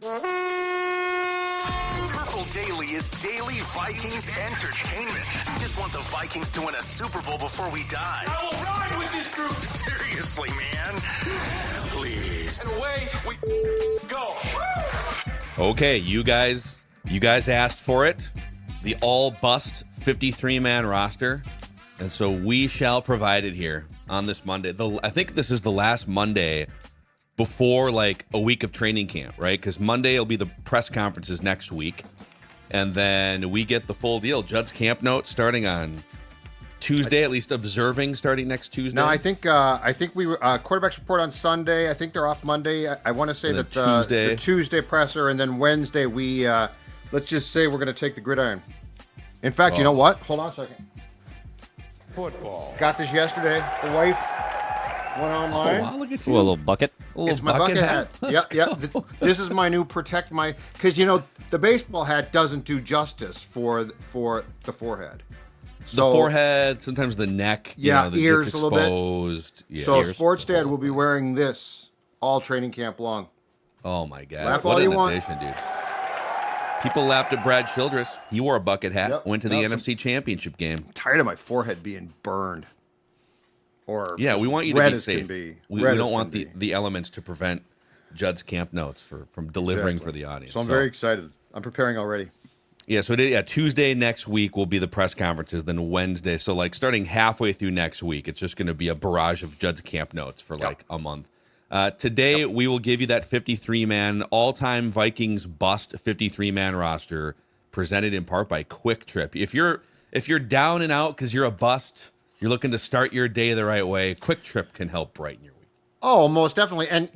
Purple Daily is daily Vikings entertainment. We just want the Vikings to win a Super Bowl before we die. I will ride with this group. Seriously, man. Please. And away we go. Okay, you guys asked for it. The all-bust 53-man roster. And so we shall provide it here on this Monday. I think this is the last Monday before like a week of training camp, right? Because Monday will be the press conferences next week. And then we get the full deal. Judd's camp notes starting on Tuesday, at least observing starting next Tuesday. No, I think we quarterbacks report on Sunday. I think they're off Monday. I want to say that the Tuesday presser, and then Wednesday we let's just say we're going to take the gridiron. In fact, you know what? Hold on a second. Football. Got this yesterday. The wife went online. Oh, wow, look at you. Ooh, a little bucket. It's my bucket hat. Yep. This is my new protect my, because the baseball hat doesn't do justice for the forehead. The forehead, sometimes the neck, ears gets a little bit. exposed. Yeah, So ears, Sports Dad will be wearing this all training camp long. Oh my God! Laugh what all an you want. addition, dude. People laughed at Brad Childress. He wore a bucket hat. Yep. Went to the NFC Championship game. Tired of my forehead being burned. Or Yeah, we want you to red be as safe. can be. We Red as don't can want be. the elements to prevent Judd's camp notes from delivering Exactly. for the audience. So I'm very excited. I'm preparing already. Yeah, so Tuesday next week will be the press conferences, then Wednesday. So like starting halfway through next week, it's just going to be a barrage of Judd's camp notes for like a month. Today, we will give you that 53-man all-time Vikings bust 53-man roster presented in part by Quick Trip. If you're down and out because you're a bust, you're looking to start your day the right way, Quick Trip can help brighten your week. Oh, most definitely. And,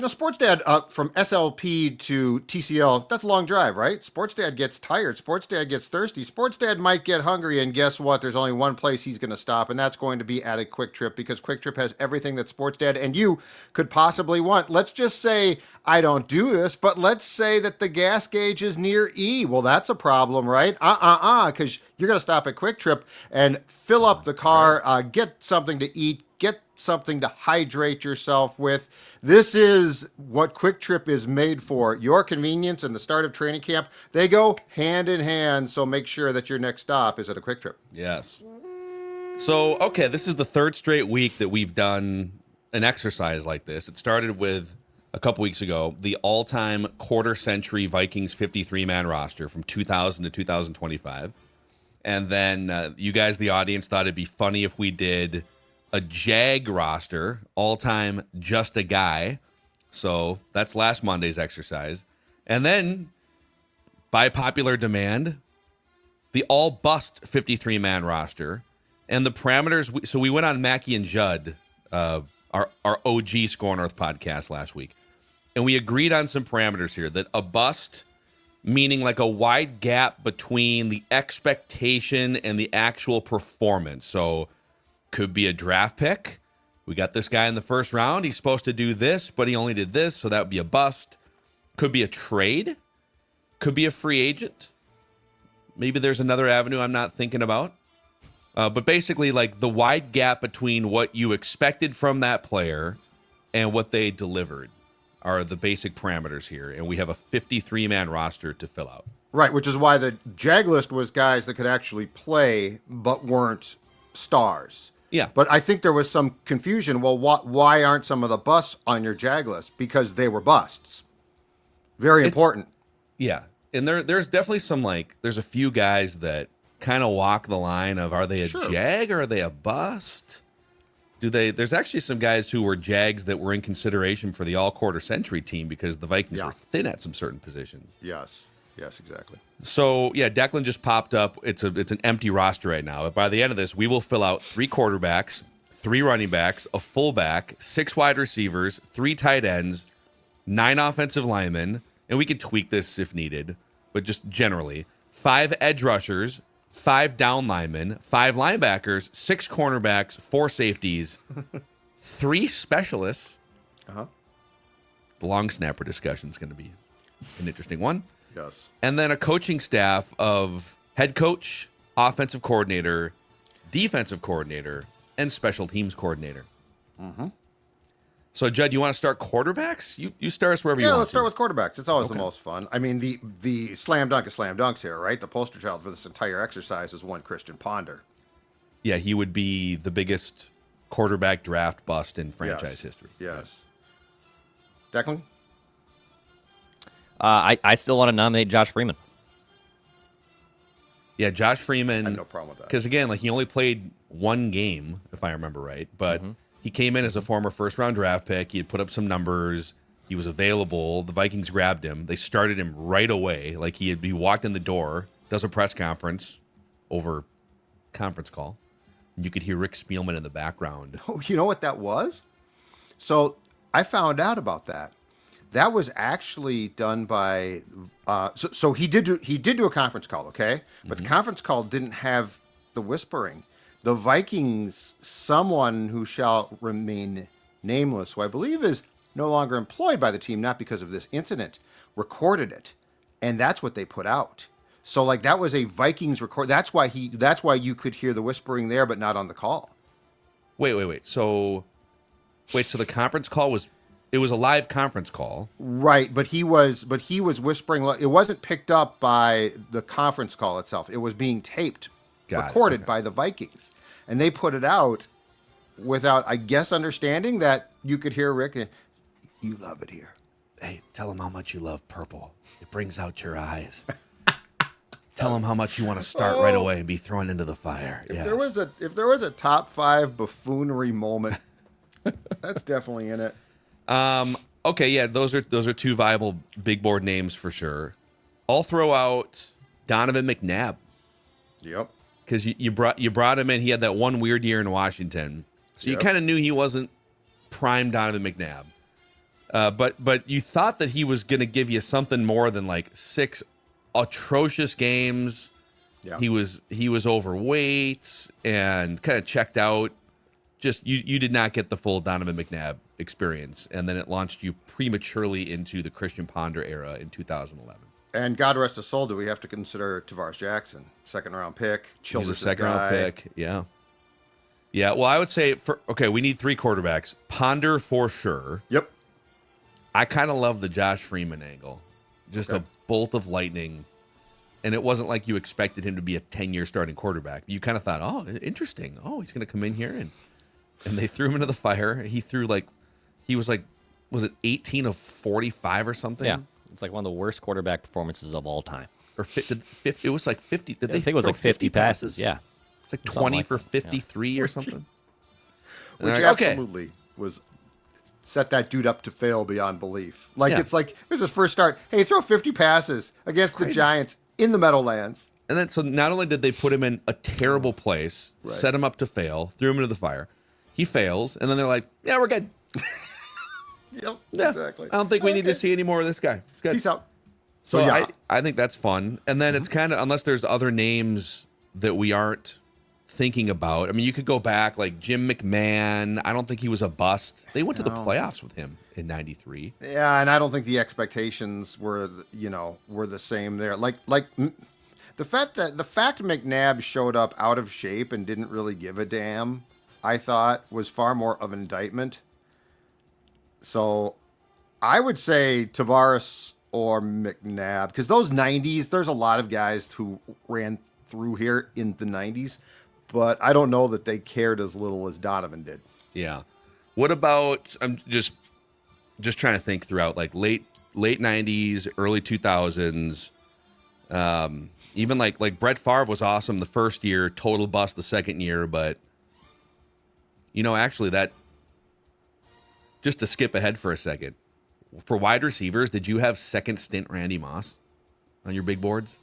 Sports Dad, from SLP to TCL, that's a long drive, right? Sports Dad gets tired. Sports Dad gets thirsty. Sports Dad might get hungry. And guess what? There's only one place he's going to stop, and that's going to be at a Quick Trip, because Quick Trip has everything that Sports Dad and you could possibly want. Let's just say I don't do this, but let's say that the gas gauge is near E. Well, that's a problem, right? Because you're going to stop at Quick Trip and fill up the car, get something to eat, get something to hydrate yourself with. This is what Quick Trip is made for. Your convenience and the start of training camp, they go hand in hand, so make sure that your next stop is at a Quick Trip. Yes. So, okay, this is the third straight week that we've done an exercise like this. It started with, a couple weeks ago, the all-time quarter-century Vikings 53-man roster from 2000 to 2025. And then you guys, the audience, thought it'd be funny if we did a Jag roster, all-time just a guy. So that's last Monday's exercise. And then, by popular demand, the all-bust 53-man roster. And the parameters, so we went on Mackie and Judd, our OG Score North podcast last week. And we agreed on some parameters here, that a bust, meaning like a wide gap between the expectation and the actual performance. So could be a draft pick. We got this guy in the first round. He's supposed to do this, but he only did this, so that would be a bust. Could be a trade. Could be a free agent. Maybe there's another avenue I'm not thinking about. But basically, like the wide gap between what you expected from that player and what they delivered are the basic parameters here. And we have a 53-man roster to fill out. Right, which is why the Jag list was guys that could actually play but weren't stars. Yeah. But I think there was some confusion. Well, why aren't some of the busts on your Jag list? Because they were busts. Very important. Yeah. And there's definitely there's a few guys that kind of walk the line of, are they a Jag or are they a bust? There's actually some guys who were Jags that were in consideration for the all-quarter century team because the Vikings were thin at some certain positions. Yes, exactly. So, yeah, Declan just popped up. It's an empty roster right now. But by the end of this, we will fill out 3 quarterbacks, 3 running backs, a fullback, 6 wide receivers, 3 tight ends, 9 offensive linemen, and we could tweak this if needed, but just generally, 5 edge rushers, 5 down linemen, 5 linebackers, 6 cornerbacks, 4 safeties, 3 specialists. The long snapper discussion is going to be an interesting one. Yes. And then a coaching staff of head coach, offensive coordinator, defensive coordinator, and special teams coordinator. So, Judd, you want to start quarterbacks? You start us wherever you Yeah, want. let's start with quarterbacks. It's always the Okay. most fun. I mean, the slam dunk of slam dunks here, right? The poster child for this entire exercise is one Christian Ponder. Yeah, he would be the biggest quarterback draft bust in franchise history. Yes. Declan? I still want to nominate Josh Freeman. Yeah, Josh Freeman. I have no problem with that. Because again, like he only played one game, if I remember right. But he came in as a former first-round draft pick. He had put up some numbers. He was available. The Vikings grabbed him. They started him right away. Like he walked in the door, does a press conference over conference call. You could hear Rick Spielman in the background. Oh, you know what that was? So I found out about that. That was actually done by. So he did do a conference call, okay? But the conference call didn't have the whispering. The Vikings, someone who shall remain nameless, who I believe is no longer employed by the team, not because of this incident, recorded it, and that's what they put out. So like that was a Vikings record. That's why you could hear the whispering there, but not on the call. Wait. So the conference call was a live conference call. Right, but he was whispering. It wasn't picked up by the conference call itself. It was being taped, recorded by the Vikings, and they put it out without, I guess, understanding that you could hear Rick. You love it here. Hey, tell him how much you love purple. It brings out your eyes. Tell him how much you want to start right away and be thrown into the fire. If there was a top 5 buffoonery moment, that's definitely in it. Okay, yeah, those are two viable big board names for sure. I'll throw out Donovan McNabb. Yep. Because you brought him in. He had that one weird year in Washington, so you kind of knew he wasn't prime Donovan McNabb. But you thought that he was going to give you something more than like 6 atrocious games. Yeah. He was overweight and kind of checked out. Just you did not get the full Donovan McNabb experience, and then it launched you prematurely into the Christian Ponder era in 2011. And God rest his soul, do we have to consider Tavares Jackson, second-round pick? He's a second-round pick, yeah. Yeah, well, I would say, we need 3 quarterbacks. Ponder for sure. Yep. I kind of love the Josh Freeman angle. Just a bolt of lightning. And it wasn't like you expected him to be a 10-year starting quarterback. You kind of thought, oh, interesting. Oh, he's going to come in here. And they threw him into the fire. He threw was it 18 of 45 or something? Yeah. It's like one of the worst quarterback performances of all time. Or 50, it was like 50. Did they? I think it was like 50 passes. Yeah. It's like 20 for 53 or something. Which absolutely was set that dude up to fail beyond belief. It's like, here's his first start. Hey, throw 50 passes against the Giants in the Meadowlands. And then, so not only did they put him in a terrible place, set him up to fail, threw him into the fire, he fails, and then they're like, yeah, we're good. Yep, yeah, exactly. I don't think we need to see any more of this guy. It's good. Peace out. So yeah. I think that's fun. And then it's kind of, unless there's other names that we aren't thinking about. I mean, you could go back like Jim McMahon. I don't think he was a bust. They went to the playoffs with him in '93. Yeah, and I don't think the expectations were the same there. Like the fact McNabb showed up out of shape and didn't really give a damn, I thought was far more of an indictment. So I would say Tavares or McNabb, because those 90s, there's a lot of guys who ran through here in the 90s, but I don't know that they cared as little as Donovan did. Yeah. What about, I'm just trying to think throughout, like late 90s, early 2000s, even like Brett Favre was awesome the first year, total bust the second year, but actually that, just to skip ahead for a second, for wide receivers, did you have second stint Randy Moss on your big boards?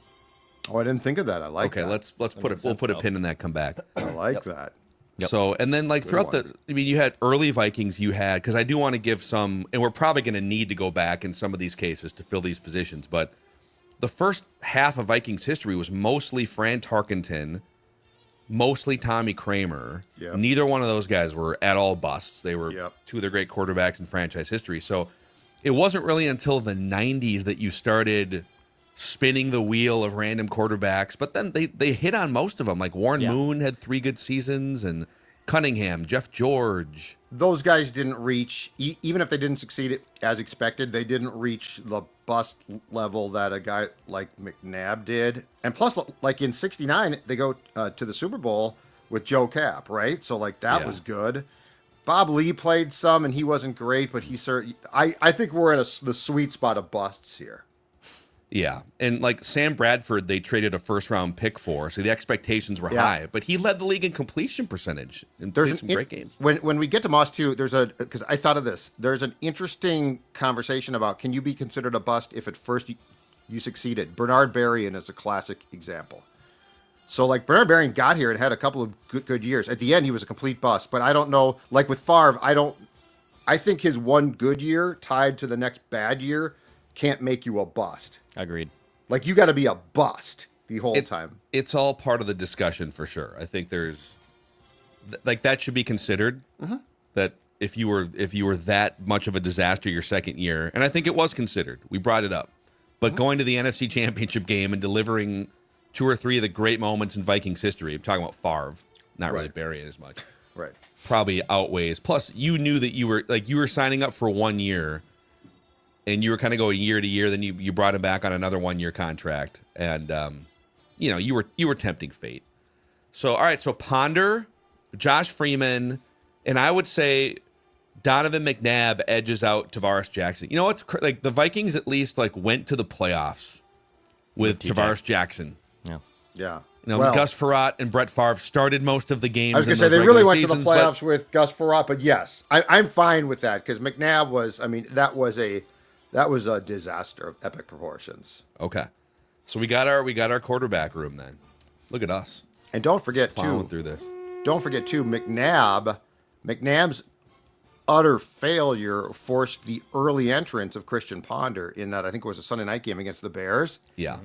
Oh, I didn't think of that. I like that. Okay, we'll put a pin in that, come back. I like that. Yep. So, and then like throughout you had early Vikings, because I do want to give some, and we're probably going to need to go back in some of these cases to fill these positions, but the first half of Vikings history was mostly Fran Tarkenton, mostly Tommy Kramer. Yep. Neither one of those guys were at all busts. They were two of the great quarterbacks in franchise history. So it wasn't really until the 90s that you started spinning the wheel of random quarterbacks. But then they hit on most of them. Like Warren Moon had 3 good seasons, and Cunningham, Jeff George. Those guys didn't reach, even if they didn't succeed as expected, they didn't reach the bust level that a guy like McNabb did. And plus, like in '69, they go to the Super Bowl with Joe Cap, right? So like that was good. Bob Lee played some, and he wasn't great, but I think we're in the sweet spot of busts here. Yeah, and like Sam Bradford, they traded a first-round pick for, so the expectations were high. But he led the league in completion percentage and played some great games. When we get to Moss too, because I thought of this. There's an interesting conversation about can you be considered a bust if at first you succeeded. Bernard Berrien is a classic example. So like Bernard Berrien got here and had a couple of good years. At the end, he was a complete bust. But I don't know. Like with Favre, I think his one good year tied to the next bad year can't make you a bust. Agreed. Like you got to be a bust the whole time. It's all part of the discussion for sure. I think there's like that should be considered. That if you were that much of a disaster your second year, and I think it was considered. We brought it up, but going to the NFC Championship game and delivering 2 or 3 of the great moments in Vikings history. I'm talking about Favre, not really Berrien as much. Right. Probably outweighs. Plus, you knew that you were signing up for 1 year. And you were kind of going year to year. Then you brought him back on another 1-year contract, and you were tempting fate. So all right, so Ponder, Josh Freeman, and I would say Donovan McNabb edges out Tavares Jackson. You know what's like the Vikings at least like went to the playoffs with Tavares Jackson. Yeah. Gus Frerotte and Brett Favre started most of the games. I was going to say they really went to the playoffs with Gus Frerotte, but yes, I'm fine with that because McNabb was. I mean, that was a disaster of epic proportions. Okay, so we got our quarterback room then. Look at us. And don't forget too. Through this. Don't forget too. McNabb's utter failure forced the early entrance of Christian Ponder in that I think it was a Sunday night game against the Bears. Yeah.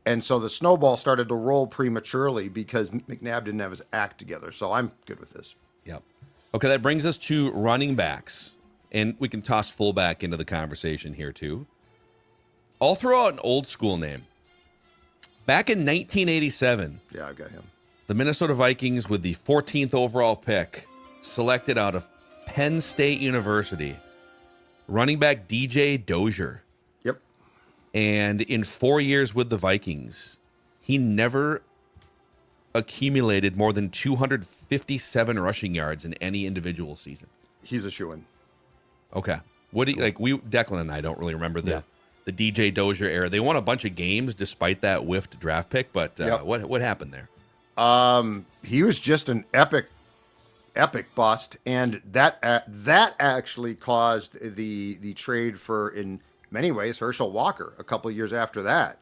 And so the snowball started to roll prematurely because McNabb didn't have his act together. So I'm good with this. Yep. Okay, that brings us to running backs. And we can toss fullback into the conversation here, too. I'll throw out an old school name. Back in 1987, yeah, I've got him. The Minnesota Vikings, with the 14th overall pick, selected out of Penn State University, running back DJ Dozier. Yep. And in 4 years with the Vikings, he never accumulated more than 257 rushing yards in any individual season. He's a shoo-in. Okay. What do you like? Declan and I don't really remember the DJ Dozier era. They won a bunch of games despite that whiffed draft pick, but what happened there? He was just an epic bust, and that actually caused the trade for, in many ways, Herschel Walker a couple of years after that,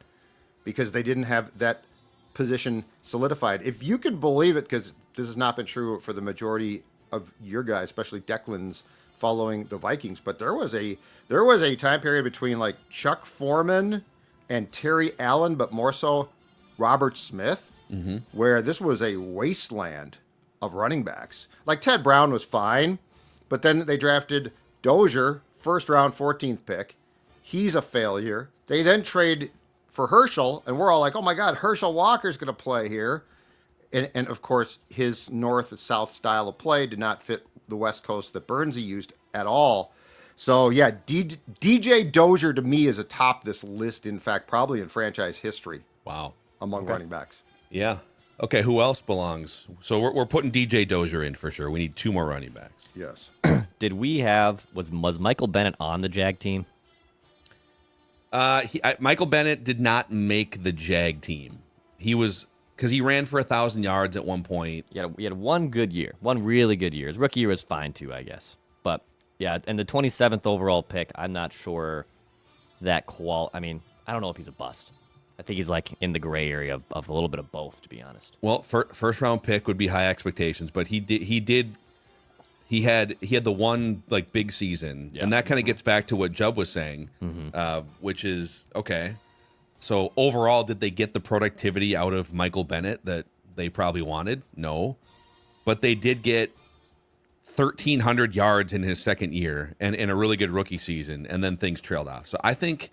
because they didn't have that position solidified. If you can believe it, because this has not been true for the majority of your guys, especially Declan's, following the Vikings, but there was a time period between like Chuck Foreman and Terry Allen, but more so Robert Smith, where this was a wasteland of running backs. Like Ted Brown was fine, but then they drafted Dozier, first round, 14th pick. He's a failure. They then trade for Herschel, and we're all like, oh my God, Herschel Walker's going to play here. And of course, his north-south style of play did not fit the West Coast that Bernsey used at all. So, yeah, DJ Dozier to me is atop this list, in fact, probably in franchise history. Wow. Among running backs. Yeah. Okay, who else belongs? So we're putting DJ Dozier in for sure. We need 2 more running backs. Yes. Did we was Michael Bennett on the Jag team? Michael Bennett did not make the Jag team. He was... because he ran for 1,000 yards at one point. He had one good year, one really good year. His rookie year was fine too, I guess. But yeah, and the 27th overall pick, I'm not sure that I mean, I don't know if he's a bust. I think he's like in the gray area of a little bit of both, to be honest. Well, first round pick would be high expectations, but he had the one like big season, and that kind of gets back to what Jubb was saying, which is okay. So overall, did they get the productivity out of Michael Bennett that they probably wanted? No. But they did get 1,300 yards in his second year and in a really good rookie season, and then things trailed off. So I think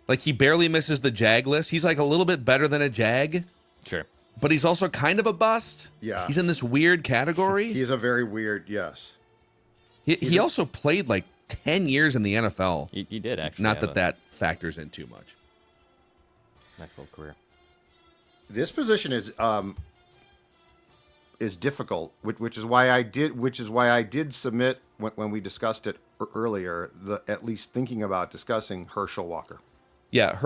like he barely misses the Jag list. He's like a little bit better than a Jag. Sure. but he's also kind of a bust. Yeah. He's in this weird category. He's a very weird, yes. He also played like 10 years in the NFL. He did, actually. Not that factors in too much. Nice little career. This position is difficult, which is why I did submit when we discussed it earlier, at least thinking about discussing Herschel Walker. Yeah,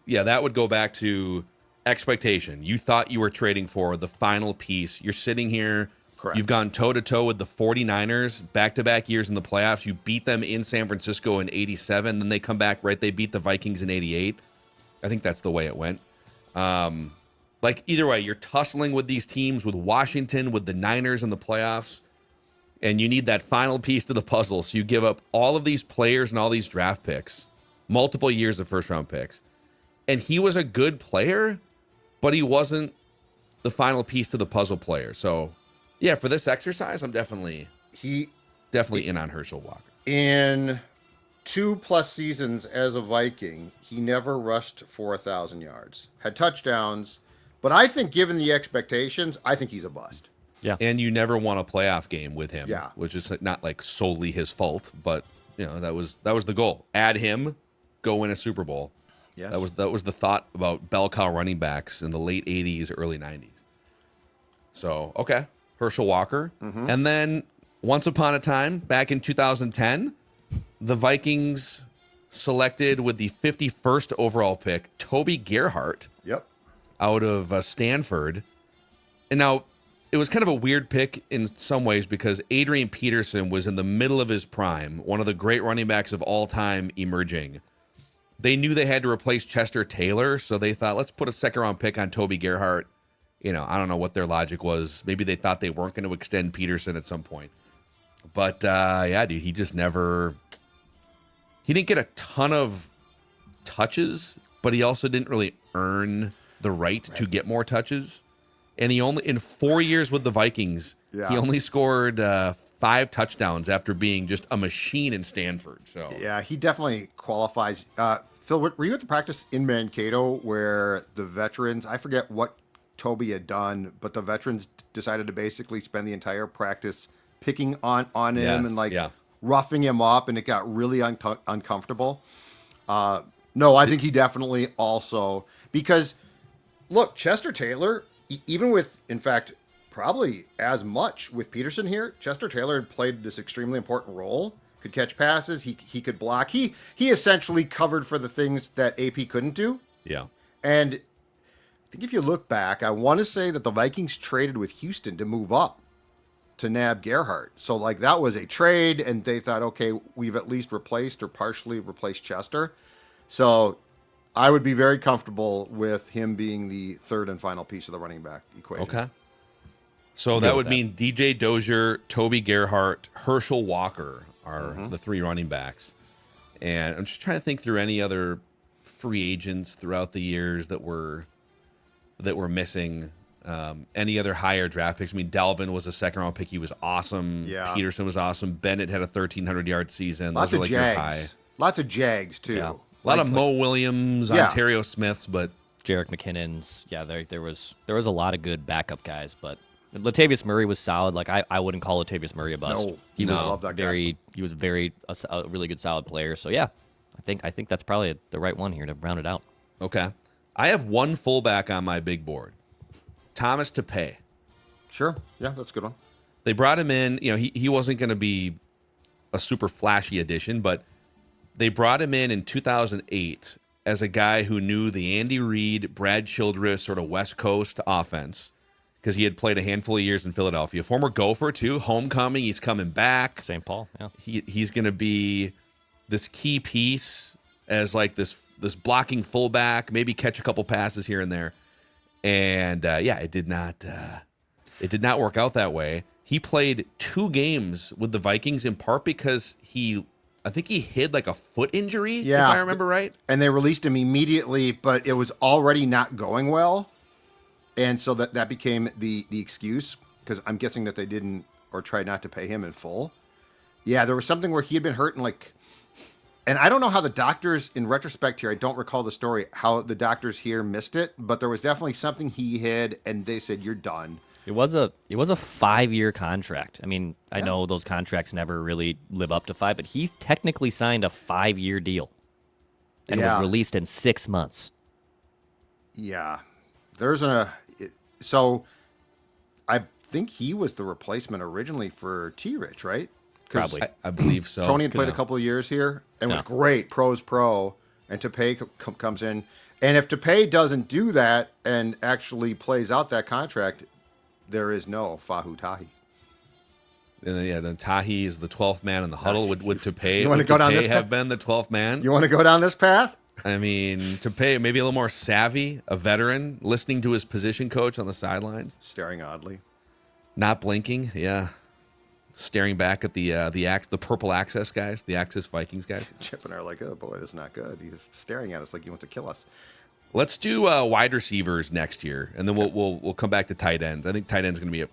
that would go back to expectation. You thought you were trading for the final piece. You're sitting here. Correct. You've gone toe-to-toe with the 49ers back-to-back years in the playoffs. You beat them in San Francisco in 87. Then they come back, right? They beat the Vikings in 88. I think that's the way it went. Like, either way, you're tussling with these teams, with Washington, with the Niners in the playoffs, and you need that final piece to the puzzle. So you give up all of these players and all these draft picks, multiple years of first-round picks. And he was a good player, but he wasn't the final piece to the puzzle player. So, yeah, for this exercise, I'm definitely in on Herschel Walker. In 2+ seasons as a Viking, he never rushed for 1,000 yards. Had touchdowns, but I think given the expectations, I think he's a bust. Yeah. And you never won a playoff game with him, Yeah. which is not like solely his fault, but that was the goal. Add him, go win a Super Bowl. Yes. That was the thought about bell cow running backs in the late 80s, early 90s. So, okay, Herschel Walker. Mm-hmm. And then once upon a time, back in 2010, the Vikings selected with the 51st overall pick, Toby Gerhart. Yep. Out of Stanford. And now it was kind of a weird pick in some ways because Adrian Peterson was in the middle of his prime, one of the great running backs of all time emerging. They knew they had to replace Chester Taylor, so they thought, let's put a second-round pick on Toby Gerhart. I don't know what their logic was. Maybe they thought they weren't going to extend Peterson at some point. But, yeah, dude, he just never... He didn't get a ton of touches, but he also didn't really earn the right to get more touches. And he only, in 4 years with the Vikings, he only scored 5 touchdowns after being just a machine in Stanford. So yeah, he definitely qualifies. Phil, were you at the practice in Mankato where the veterans, I forget what Toby had done, but the veterans decided to basically spend the entire practice picking on him and roughing him up, and it got really uncomfortable. No, I think he definitely also, because look, Chester Taylor, even with, in fact, probably as much with Peterson here, Chester Taylor had played this extremely important role. Could catch passes. He could block. He essentially covered for the things that AP couldn't do. Yeah. And I think if you look back, I want to say that the Vikings traded with Houston to move up to nab Gerhart. So like that was a trade, and they thought, okay, we've at least replaced or partially replaced Chester. So I would be very comfortable with him being the third and final piece of the running back equation. Okay. So that would mean DJ Dozier, Toby Gerhart, Herschel Walker are the 3 running backs. And I'm just trying to think through any other free agents throughout the years that were missing. Any other higher draft picks? I mean, Dalvin was a second-round pick. He was awesome. Yeah. Peterson was awesome. Bennett had a 1,300-yard season. Lots Those of are like your high. Jags. Lots of Jags, too. Yeah. A lot of Mo Williams, Ontario Smiths, but Jerick McKinnon's. Yeah, there was a lot of good backup guys, but Latavius Murray was solid. Like I wouldn't call Latavius Murray a bust. No, he no. was I love that very guy. he was a really good solid player. So yeah, I think that's probably the right one here to round it out. okay. I have one fullback on my big board, Thomas Tapeh. Sure. Yeah, that's a good one. They brought him in. He wasn't going to be a super flashy addition, but they brought him in 2008 as a guy who knew the Andy Reid, Brad Childress sort of West Coast offense because he had played a handful of years in Philadelphia. Former Gopher, too. Homecoming. He's coming back. St. Paul, yeah. He's going to be this key piece as like this blocking fullback, maybe catch a couple passes here and there. And, it did not work out that way. He played 2 games with the Vikings in part because I think he hid like a foot injury, if I remember right. And they released him immediately, but it was already not going well. And so that became the excuse, because I'm guessing that they didn't or tried not to pay him in full. Yeah, there was something where he had been hurt in like And I don't know how the doctors, in retrospect here, I don't recall the story, how the doctors here missed it, but there was definitely something he hid, and they said, you're done. It was a 5-year contract. I mean, I know those contracts never really live up to 5, but he technically signed a 5-year deal and was released in 6 months. Yeah. So I think he was the replacement originally for T-Rich, right? Probably. I believe so. Tony had played a couple of years here and was great, pro's pro, and Tapei comes in. And if Tapei doesn't do that and actually plays out that contract, there is no Fahu Tahi. And then Tahi is the 12th man in the huddle. Would Tapei, You want to go down this have path? been the 12th man? You want to go down this path? I mean, Tapei, maybe a little more savvy, a veteran, listening to his position coach on the sidelines. Staring oddly. Not blinking, yeah. Staring back at the purple Access guys, the Access Vikings guys. Chip and I are like, oh boy, this is not good. He's staring at us like he wants to kill us. Let's do wide receivers next year, and then we'll come back to tight ends. I think tight end's going to be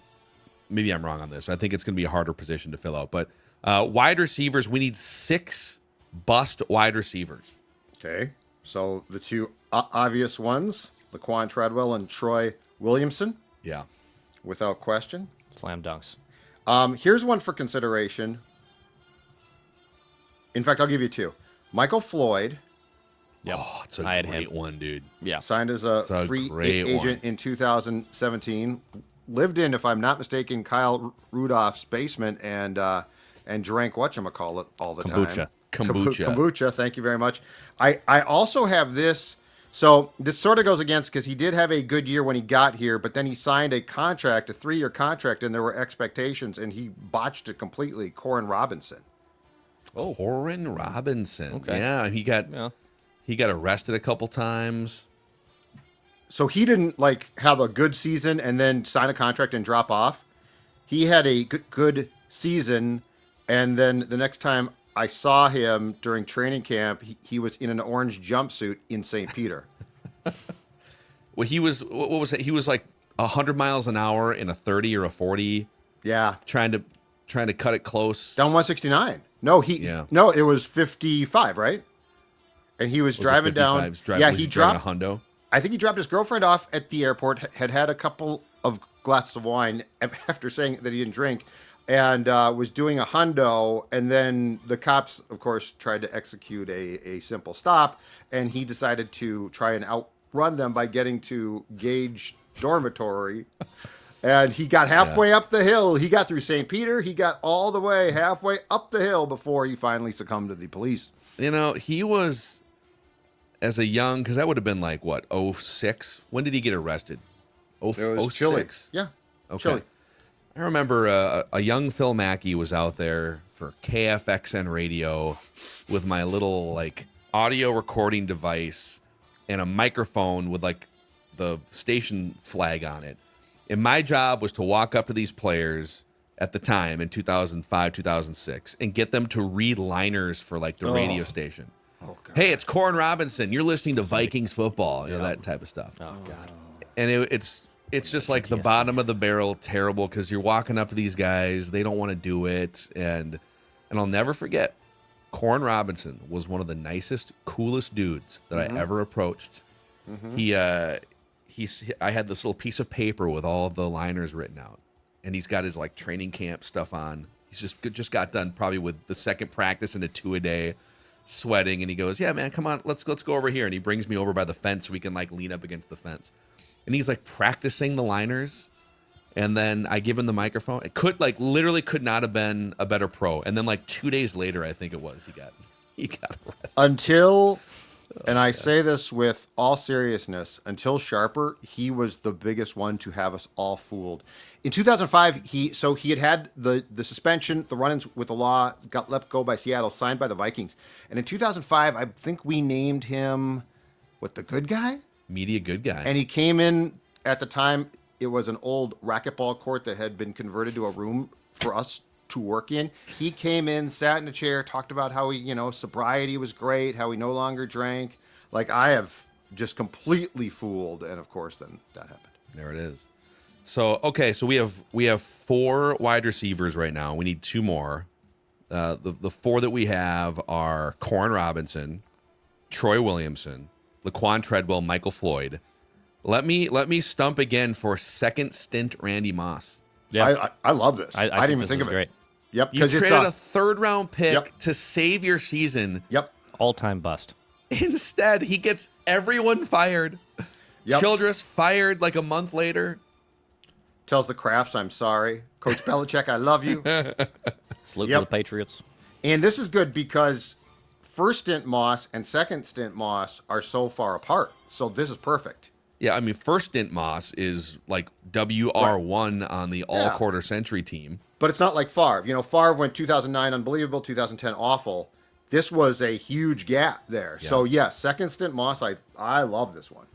maybe I'm wrong on this. I think it's going to be a harder position to fill out. But wide receivers, we need 6 bust wide receivers. Okay, so the two obvious ones, Laquan Treadwell and Troy Williamson, Yeah. without question. Slam dunks. Here's one for consideration. In fact, I'll give you 2. Michael Floyd Yep. Oh, it's I a had great him. one, dude. Yeah. signed as a a free great agent one. in 2017. Lived in, if I'm not mistaken, Kyle Rudolph's basement and drank whatchamacallit all the Kombucha. time. Kombucha. Kombucha, thank you very much. I also have this. So this sort of goes against because he did have a good year when he got here, but then he signed a contract, a 3-year contract, and there were expectations, and he botched it completely. Corin Robinson. Oh, Corin Robinson. Okay. Yeah, he got arrested a couple times. So he didn't have a good season and then sign a contract and drop off. He had a good season, and then the next time I saw him during training camp, he was in an orange jumpsuit in St. Peter. Well, he was what was it? He was like 100 miles an hour in a 30 or a 40, Yeah, trying to cut it close. down 169. No, no, it was 55, right? And he was Was it driving 55? down. He was driving- Yeah, was he driving dropped. a hundo. I think he dropped his girlfriend off at the airport. Had a couple of glasses of wine after saying that he didn't drink, and was doing a hundo. And then the cops, of course, tried to execute a simple stop, and he decided to try and outrun them by getting to Gage Dormitory. And he got halfway up the hill. He got through St. Peter. He got all the way halfway up the hill before he finally succumbed to the police. You know, he was as a young, because that would have been like what, 06? When did he get arrested? It was Chile. 06? Yeah. Okay. Chile. I remember a young Phil Mackey was out there for KFXN radio with my little audio recording device and a microphone with the station flag on it. And my job was to walk up to these players at the time in 2005, 2006 and get them to read liners for the radio station. Oh, God. Hey, it's Corin Robinson. You're listening to Vikings football, that type of stuff. Oh God. And it's just like the bottom of the barrel, terrible, because you're walking up to these guys, they don't want to do it, and I'll never forget, Corin Robinson was one of the nicest, coolest dudes that I ever approached. I had this little piece of paper with all of the liners written out, and he's got his training camp stuff on. He's just got done probably with the second practice and a 2 a day, sweating, and he goes, "Yeah, man, come on, let's go over here." And he brings me over by the fence so we can lean up against the fence. And he's practicing the liners, and then I give him the microphone. It literally could not have been a better pro. And then 2 days later, I think it was, he got arrested. Until, and I say this with all seriousness, until Sharper, he was the biggest one to have us all fooled. In 2005, he had the suspension, the run-ins with the law, got let go by Seattle, signed by the Vikings. And in 2005, I think we named him, the good guy? Media good guy. And he came in, at the time, it was an old racquetball court that had been converted to a room for us to work in. He came in, sat in a chair, talked about how he, sobriety was great, how he no longer drank. I have just completely fooled. And of course, then that happened. There it is. So, okay, so we have 4 wide receivers right now. We need 2 more. The four that we have are Corn Robinson, Troy Williamson, Laquan Treadwell, Michael Floyd. Let me stump again for second stint Randy Moss. Yeah, I love this. I didn't even think of it. Great. Yep, You because traded it's a third-round pick Yep. to save your season. Yep. All-time bust. Instead, he gets everyone fired. Yep. Childress fired like a month later. Tells the Crafts, I'm sorry. Coach Belichick, I love you. Salute Yep. to the Patriots. And this is good because first stint Moss and second stint Moss are so far apart. So this is perfect. Yeah, I mean, first stint Moss is like WR1 on the all-quarter century team. But it's not like Favre. You know, Favre went 2009 unbelievable, 2010 awful. This was a huge gap there. Yeah. So, yes, second stint Moss, I love this one.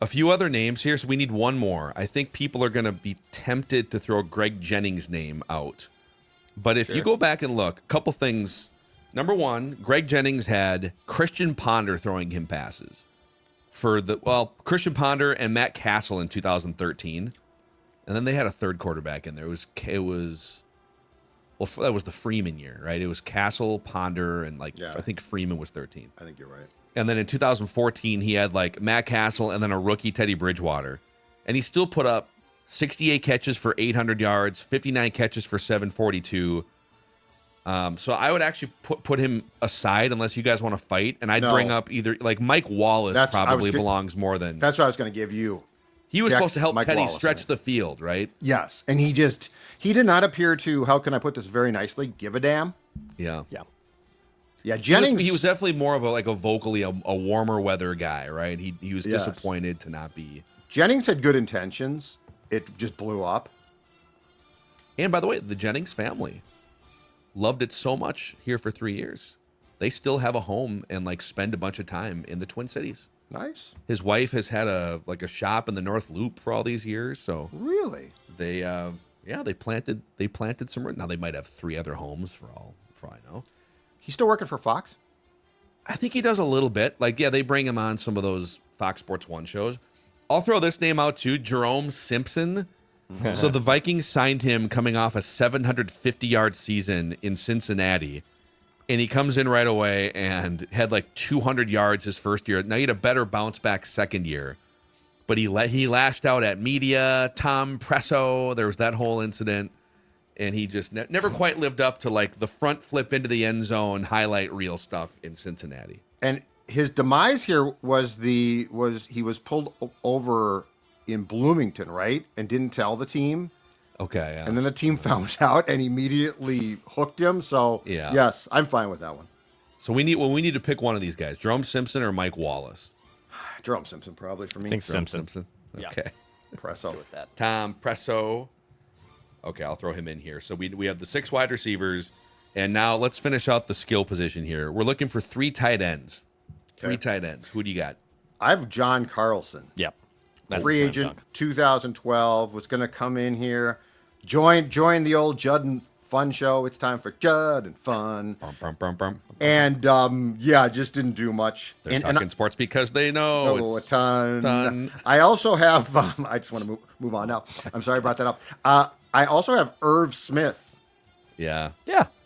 A few other names here, so we need one more. I think people are going to be tempted to throw Greg Jennings' name out. But if you go back and look, a couple things. Number one, Greg Jennings had Christian Ponder throwing him passes. Christian Ponder and Matt Castle in 2013. And then they had a third quarterback in there. That was the Freeman year, right? It was Castle, Ponder, and I think Freeman was 13. I think you're right. And then in 2014, he had like Matt Castle and then a rookie Teddy Bridgewater. And he still put up 68 catches for 800 yards, 59 catches for 742. So I would actually put him aside unless you guys want to fight. And I'd bring up either like Mike Wallace probably belongs more than. That's what I was going to give you. He was supposed to help Mike Teddy Wallace stretch the field, right? Yes. And he did not appear to, how can I put this very nicely, give a damn. Yeah. Yeah. Yeah, Jennings. He was definitely more of a vocally a warmer weather guy, right? He was disappointed to not be. Jennings had good intentions. It just blew up. And by the way, the Jennings family loved it so much here for 3 years. They still have a home and spend a bunch of time in the Twin Cities. Nice. His wife has had a shop in the North Loop for all these years. So really, they planted some. Now they might have 3 other homes for all I know. He's still working for Fox? I think he does a little bit. They bring him on some of those Fox Sports 1 shows. I'll throw this name out too, Jerome Simpson. So the Vikings signed him coming off a 750-yard season in Cincinnati. And he comes in right away and had 200 yards his first year. Now he had a better bounce back second year. But he lashed out at media, Tom Presso. There was that whole incident. And he just never quite lived up to the front flip into the end zone highlight reel stuff in Cincinnati. And his demise here was he was pulled over in Bloomington, right? And didn't tell the team. Okay, yeah. And then the team found out and immediately hooked him. So yes, I'm fine with that one. So we need to pick one of these guys, Jerome Simpson or Mike Wallace. Jerome Simpson probably for me. I think Jerome Simpson. Okay. Presso with that. Tom Presso. Okay, I'll throw him in here. So we have the 6 wide receivers, and now let's finish out the skill position here. We're looking for 3 tight ends. 3 tight ends. Who do you got? I have John Carlson. Yep. That's Free agent, 2012, was going to come in here, join the old Judd and Fun show. It's time for Judd and Fun. And just didn't do much. They're talking sports because they know a ton. I also have. I just want to move on now. I'm sorry I brought that up. I also have Irv Smith. Yeah.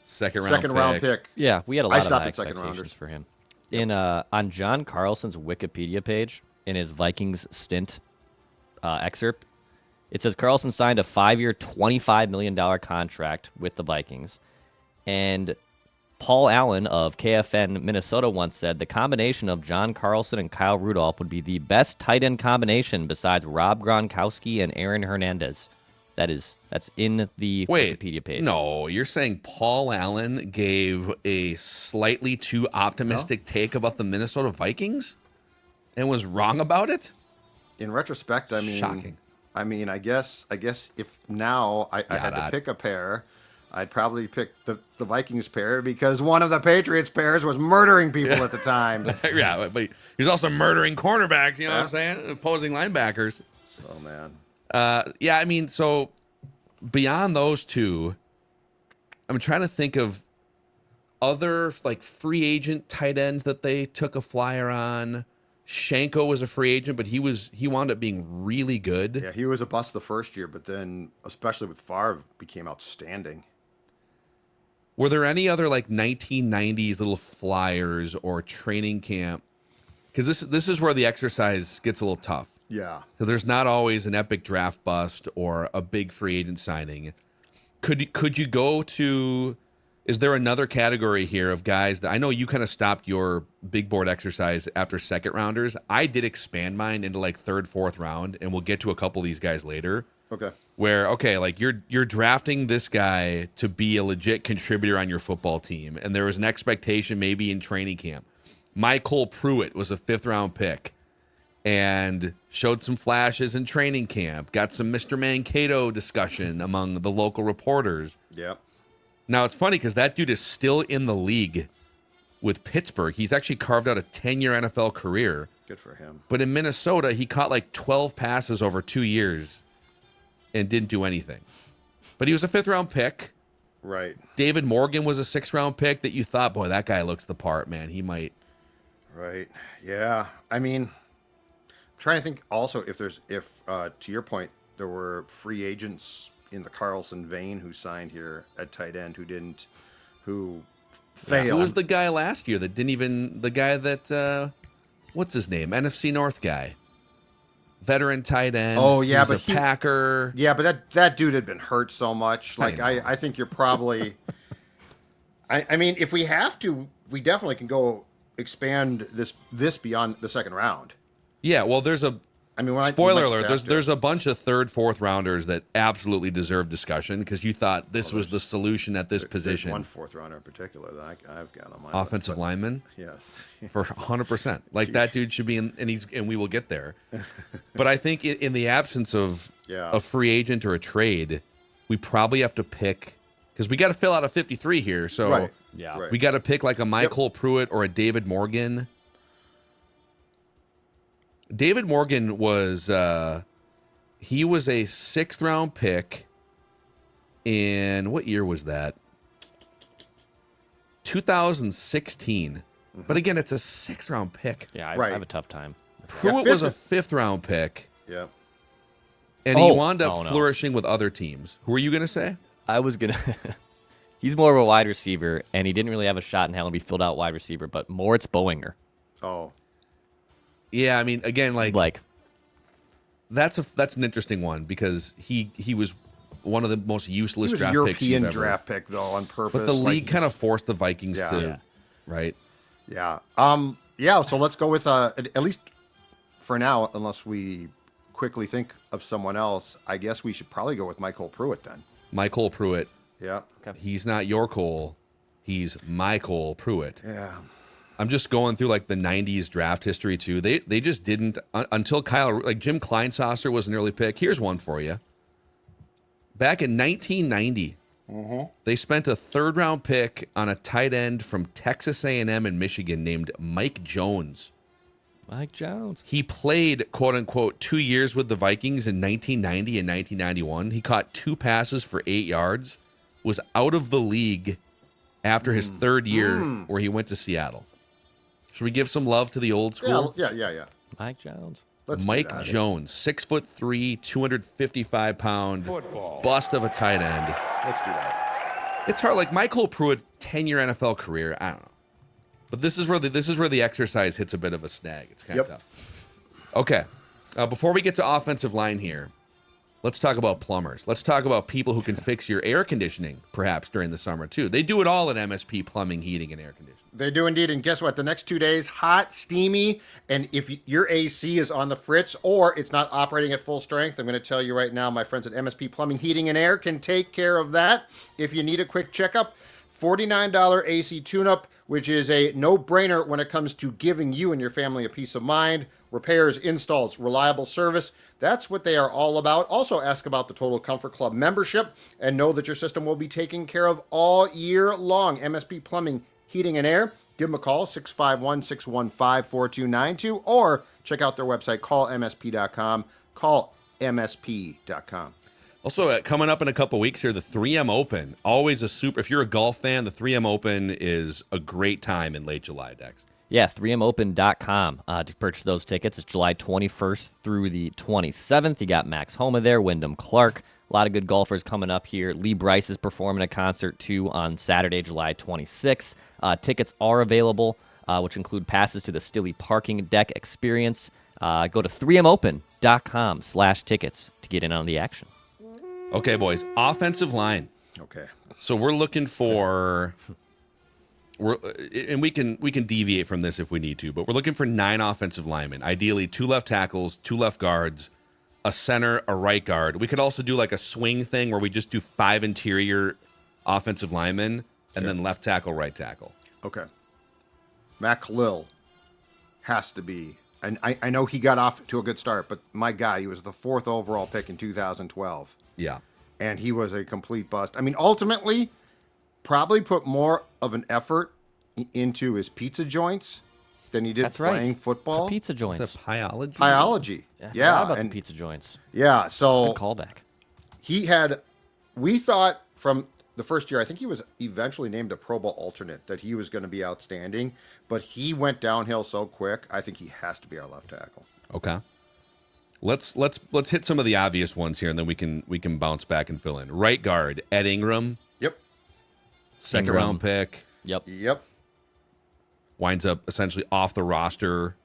Second round pick. Yeah, we had a lot of stopped high at second expectations rounders. for him. On John Carlson's Wikipedia page, in his Vikings stint excerpt, it says Carlson signed a 5-year, $25 million contract with the Vikings. And Paul Allen of KFN Minnesota once said the combination of John Carlson and Kyle Rudolph would be the best tight end combination besides Rob Gronkowski and Aaron Hernandez. That's in the Wikipedia page. No, you're saying Paul Allen gave a slightly too optimistic take about the Minnesota Vikings and was wrong about it? In retrospect, I mean, shocking. I mean, I guess if now I had to pick a pair, I'd probably pick the Vikings pair because one of the Patriots pairs was murdering people at the time. Yeah, but he's also murdering cornerbacks, you know what I'm saying? Opposing linebackers. So, man. I mean, so beyond those two, I'm trying to think of other free agent tight ends that they took a flyer on. Shanko was a free agent, but he wound up being really good. Yeah, he was a bust the first year, but then, especially with Favre, became outstanding. Were there any other like 1990s little flyers or training camp? Because this is where the exercise gets a little tough. Yeah. So there's not always an epic draft bust or a big free agent signing. Could you go to? Is there another category here of guys that I know you kind of stopped your big board exercise after second rounders? I did expand mine into like third, fourth round, and we'll get to a couple of these guys later. Okay. Where like you're drafting this guy to be a legit contributor on your football team, and there was an expectation maybe in training camp. Michael Pruitt was a 5th round pick and showed some flashes in training camp, got some Mr. Mankato discussion among the local reporters. Yep. Now, it's funny because that dude is still in the league with Pittsburgh. He's actually carved out a 10-year NFL career. Good for him. But in Minnesota, he caught like 12 passes over 2 years and didn't do anything. But he was a 5th round pick. Right. David Morgan was a 6th round pick that you thought, boy, that guy looks the part, man. He might. Right. Yeah. I mean, I'm trying to think also if to your point, there were free agents in the Carlson vein who signed here at tight end who failed. Who was the guy last year that didn't even, the guy that, what's his name? NFC North guy. Veteran tight end. Oh, yeah, but a Packer. Yeah, but that dude had been hurt so much. Like, I think you're probably, I mean, if we have to, we definitely can go expand this beyond the second round. Yeah, well, there's a, spoiler alert, there's there's a bunch of third, fourth rounders that absolutely deserve discussion because you thought this was the solution at this position. There's one 4th rounder in particular that I've got on my offensive lineman. Yes, for 100%. Like that dude should be in, and we will get there. But I think in the absence of a free agent or a trade, we probably have to pick because we got to fill out a 53 here. So we got to pick like a Michael Pruitt or a David Morgan. David Morgan was he was a 6th round pick in what year was that? 2016. But again, it's a 6th round pick. Yeah, I have a tough time. Pruitt was a 5th round pick. Yeah. And he wound up flourishing with other teams. Who were you going to say? I was going to. He's more of a wide receiver, and he didn't really have a shot in hell to be filled out wide receiver, but Moritz Boehringer. Oh. Yeah, I mean, again, like that's an interesting one because he was one of the most useless draft picks. He was a European draft pick though on purpose. But the league kind of forced the Vikings to, right? Yeah. So let's go with at least for now, unless we quickly think of someone else. I guess we should probably go with Michael Pruitt then. Michael Pruitt. Yeah. Okay. He's not your Cole. He's Michael Pruitt. Yeah. I'm just going through like the 90s draft history too. They just didn't until Jim Kleinsasser was an early pick. Here's one for you. Back in 1990, they spent a 3rd round pick on a tight end from Texas A&M and Michigan named Mike Jones. Mike Jones. He played, quote unquote, 2 years with the Vikings in 1990 and 1991. He caught 2 passes for 8 yards, was out of the league after his 3rd year where he went to Seattle. Should we give some love to the old school? Yeah. Mike Jones. Mike Jones, 6'3", 255-pound bust of a tight end. Let's do that. It's hard. Like Michael Pruitt, 10-year NFL career. I don't know, but this is where the exercise hits a bit of a snag. It's kind of tough. Okay, before we get to offensive line here, let's talk about plumbers. Let's talk about people who can fix your air conditioning, perhaps during the summer too. They do it all at MSP Plumbing, Heating, and Air Conditioning. They do indeed. And guess what? The next 2 days, hot, steamy. And if your AC is on the fritz or it's not operating at full strength, I'm going to tell you right now, my friends at MSP Plumbing, Heating, and Air can take care of that. If you need a quick checkup, $49 AC tune-up, which is a no-brainer when it comes to giving you and your family a peace of mind. Repairs, installs, reliable service. That's what they are all about. Also ask about the Total Comfort Club membership and know that your system will be taken care of all year long. MSP Plumbing, Heating, and Air. Give them a call, 651-615-4292, or check out their website, callmsp.com, callmsp.com. Also, coming up in a couple weeks here, the 3M Open. Always if you're a golf fan, the 3M Open is a great time in late July, Dex. Yeah, 3mopen.com to purchase those tickets. It's July 21st through the 27th. You got Max Homa there, Wyndham Clark. A lot of good golfers coming up here. Lee Bryce is performing a concert, too, on Saturday, July 26th. Tickets are available, which include passes to the Stilly Parking Deck Experience. Go to 3mopen.com/tickets to get in on the action. Okay, boys. Offensive line. Okay. So we're looking for... and we can deviate from this if we need to, but we're looking for 9 offensive linemen. Ideally, 2 left tackles, 2 left guards, a center, a right guard. We could also do like a swing thing where we just do 5 interior offensive linemen and then left tackle, right tackle. Okay. Matt Khalil has to be, and I know he got off to a good start, but my guy, he was the 4th overall pick in 2012. Yeah. And he was a complete bust. I mean, ultimately, probably put more of an effort into his pizza joints than he did playing football. The pizza joints. Is that pyology? Pyology. Yeah. About the pizza joints. Yeah. So Good callback. he had, we thought from the first year, I think he was eventually named a Pro Bowl alternate, that he was going to be outstanding, but he went downhill so quick. I think he has to be our left tackle. Okay. Let's hit some of the obvious ones here, and then we can bounce back and fill in. Right guard, Ed Ingram. Yep. Second round pick. Yep. Winds up essentially off the roster,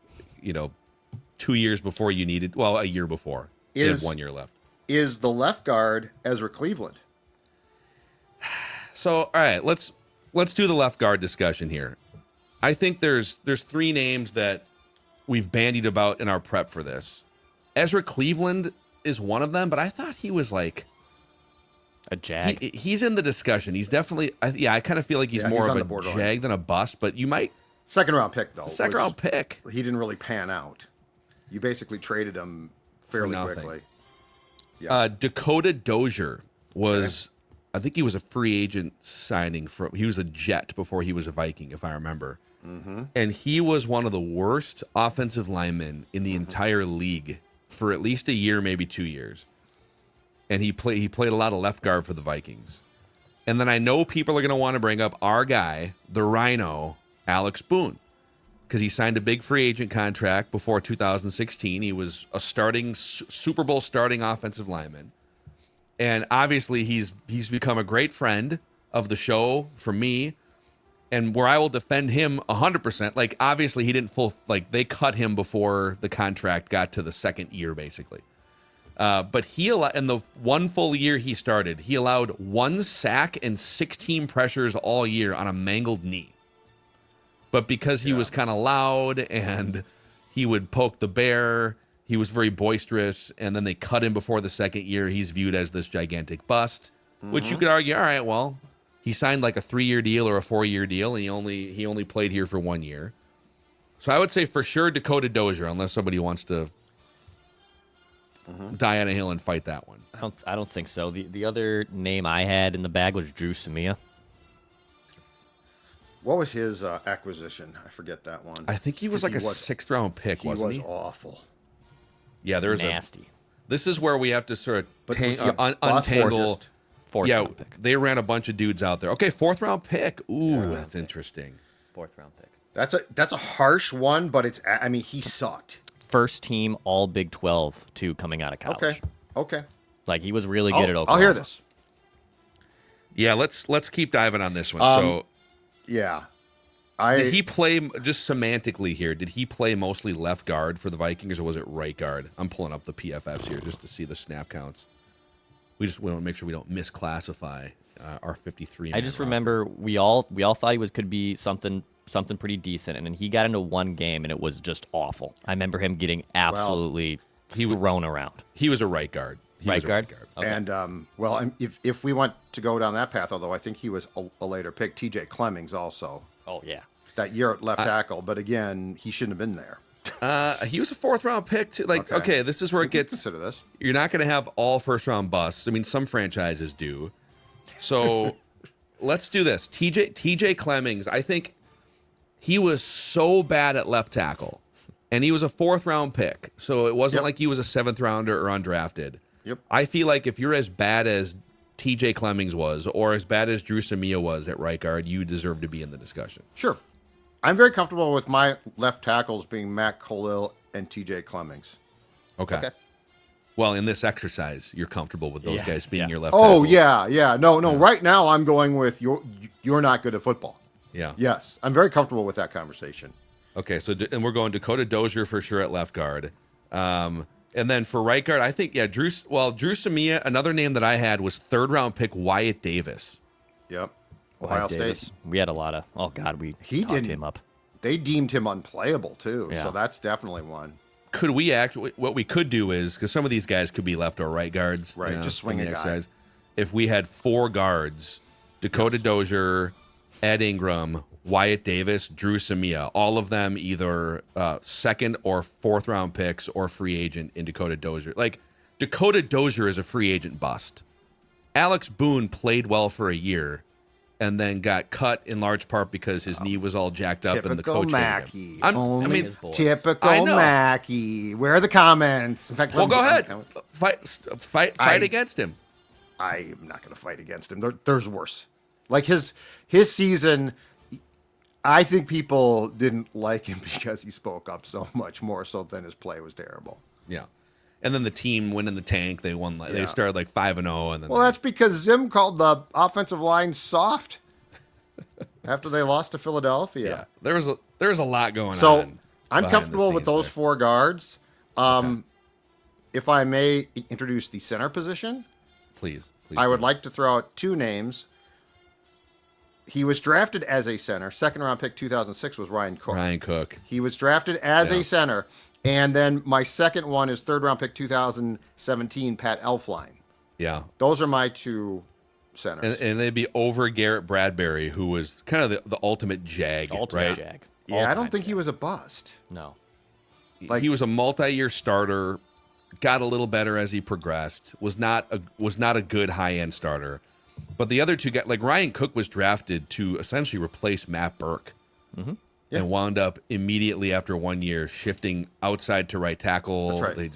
2 years before you needed. Well, a year before. He had 1 year left. Is the left guard Ezra Cleveland? So, all right, let's do the left guard discussion here. I think there's 3 names that we've bandied about in our prep for this. Ezra Cleveland is one of them, but I thought he was like a jag. He's in the discussion. He's definitely, I kind of feel like he's more of a jag than a bust, but you might. Second round pick, though. Second round pick. He didn't really pan out. You basically traded him fairly quickly. Yeah. Dakota Dozier was, I think he was a free agent signing he was a Jet before he was a Viking, if I remember. Mm-hmm. And he was one of the worst offensive linemen in the entire league for at least a year, maybe 2 years. And he played a lot of left guard for the Vikings. And then I know people are going to want to bring up our guy, the Rhino, Alex Boone, because he signed a big free agent contract before 2016. He was a Super Bowl starting offensive lineman. And obviously he's become a great friend of the show for me, and where I will defend him 100%. Like, obviously he didn't they cut him before the contract got to the second year, basically. But in the 1 full year he started, he allowed 1 sack and 16 pressures all year on a mangled knee. But because he was kind of loud and he would poke the bear, he was very boisterous, and then they cut him before the second year. He's viewed as this gigantic bust, which you could argue, all right, well, he signed like a 3-year deal or a 4-year deal, and he only played here for 1 year. So I would say for sure Dakota Dozier, unless somebody wants to die on a hill and fight that one. I don't think so. The other name I had in the bag was Drew Samia. What was his acquisition? I forget that one. I think he was like a 6th round pick, wasn't he? He was awful. Yeah, there's nasty. This is where we have to sort of Fourth untangle. round pick. They ran a bunch of dudes out there. Okay, 4th round pick. Ooh, that's interesting. 4th round pick. That's a harsh one, but he sucked. First team All Big 12 too, coming out of college. Okay. Like, he was really good at Oklahoma. I'll hear this. Yeah, let's keep diving on this one. Yeah. Did he play, just semantically here, did he play mostly left guard for the Vikings, or was it right guard? I'm pulling up the PFFs here just to see the snap counts. We want to make sure we don't misclassify our 53. I just remember we all thought he could be something pretty decent, and then he got into one game, and it was just awful. I remember him getting absolutely thrown around. He was a right guard. Right guard. Okay. And if we want to go down that path, although I think he was a later pick, T.J. Clemmings also. Oh yeah, that year at left tackle, but again, he shouldn't have been there. He was a 4th round pick too. Like, okay, this is where it gets. Consider this. You're not going to have all 1st round busts. I mean, some franchises do. So let's do this. T.J. Clemmings. I think he was so bad at left tackle, and he was a 4th round pick. So it wasn't like he was a 7th rounder or undrafted. Yep. I feel like if you're as bad as T.J. Clemmings was, or as bad as Drew Samia was at right guard, you deserve to be in the discussion. Sure. I'm very comfortable with my left tackles being Matt Khalil and TJ Clemmings. Okay. Well, in this exercise, you're comfortable with those Yeah, guys being yeah. your left Oh, tackles. yeah. No. Right now, I'm going with you're not good at football. Yeah. Yes, I'm very comfortable with that conversation. Okay, so and we're going Dakota Dozier for sure at left guard. And then for right guard, I think, Drew Samia, another name that I had was third-round pick Wyatt Davis. Yep. Wyatt Ohio Davis. State. We had a lot of. Oh God, we talked didn't- him up. They deemed him unplayable too, Yeah. so that's definitely one. Could we actually, what we could do is, because some of these guys could be left or right guards. Right, just swing in the a guy. exercise. If we had 4 guards, Dakota Dozier, Ed Ingram, Wyatt Davis, Drew Samia, all of them either second or fourth round picks or free agent in Dakota Dozier. Like, Dakota Dozier is a free agent bust. Alex Boone played well for a year and then got cut in large part because his knee was all jacked up and the Typical coach hated Mackey. him. Only his boys. typical I know. Mackey. Where are the comments? In fact, Well, let me go get ahead. on the Fight I- against him. I'm not going to fight against him. There's worse. Like his season, I think people didn't like him because he spoke up so much more so than his play was terrible. Yeah. And then the team went in the tank. They won. They Yeah. started like 5-0, and then Well, that's because Zim called the offensive line soft after they lost to Philadelphia. yeah. There was a lot going So on. I'm behind the comfortable with scenes those there. 4 guards. If I may introduce the center position, Please. I would do. like to throw out 2 names. He was drafted as a center. Second round pick 2006 was Ryan Cook. Ryan Cook. He was drafted as Yeah. a center. And then my second one is third round pick 2017, Pat Elflein. Yeah. Those are my 2 centers. And they'd be over Garrett Bradbury, who was kind of the ultimate jag, Ultimate right? Jag. yeah, I don't All-time think he Jag. was a bust. No. Like- He was a multi-year starter, got a little better as he progressed. Was not a good high-end starter. But the other 2 guys, like Ryan Cook, was drafted to essentially replace Matt Burke, Yeah. and wound up immediately after 1 year shifting outside to right tackle. That's right.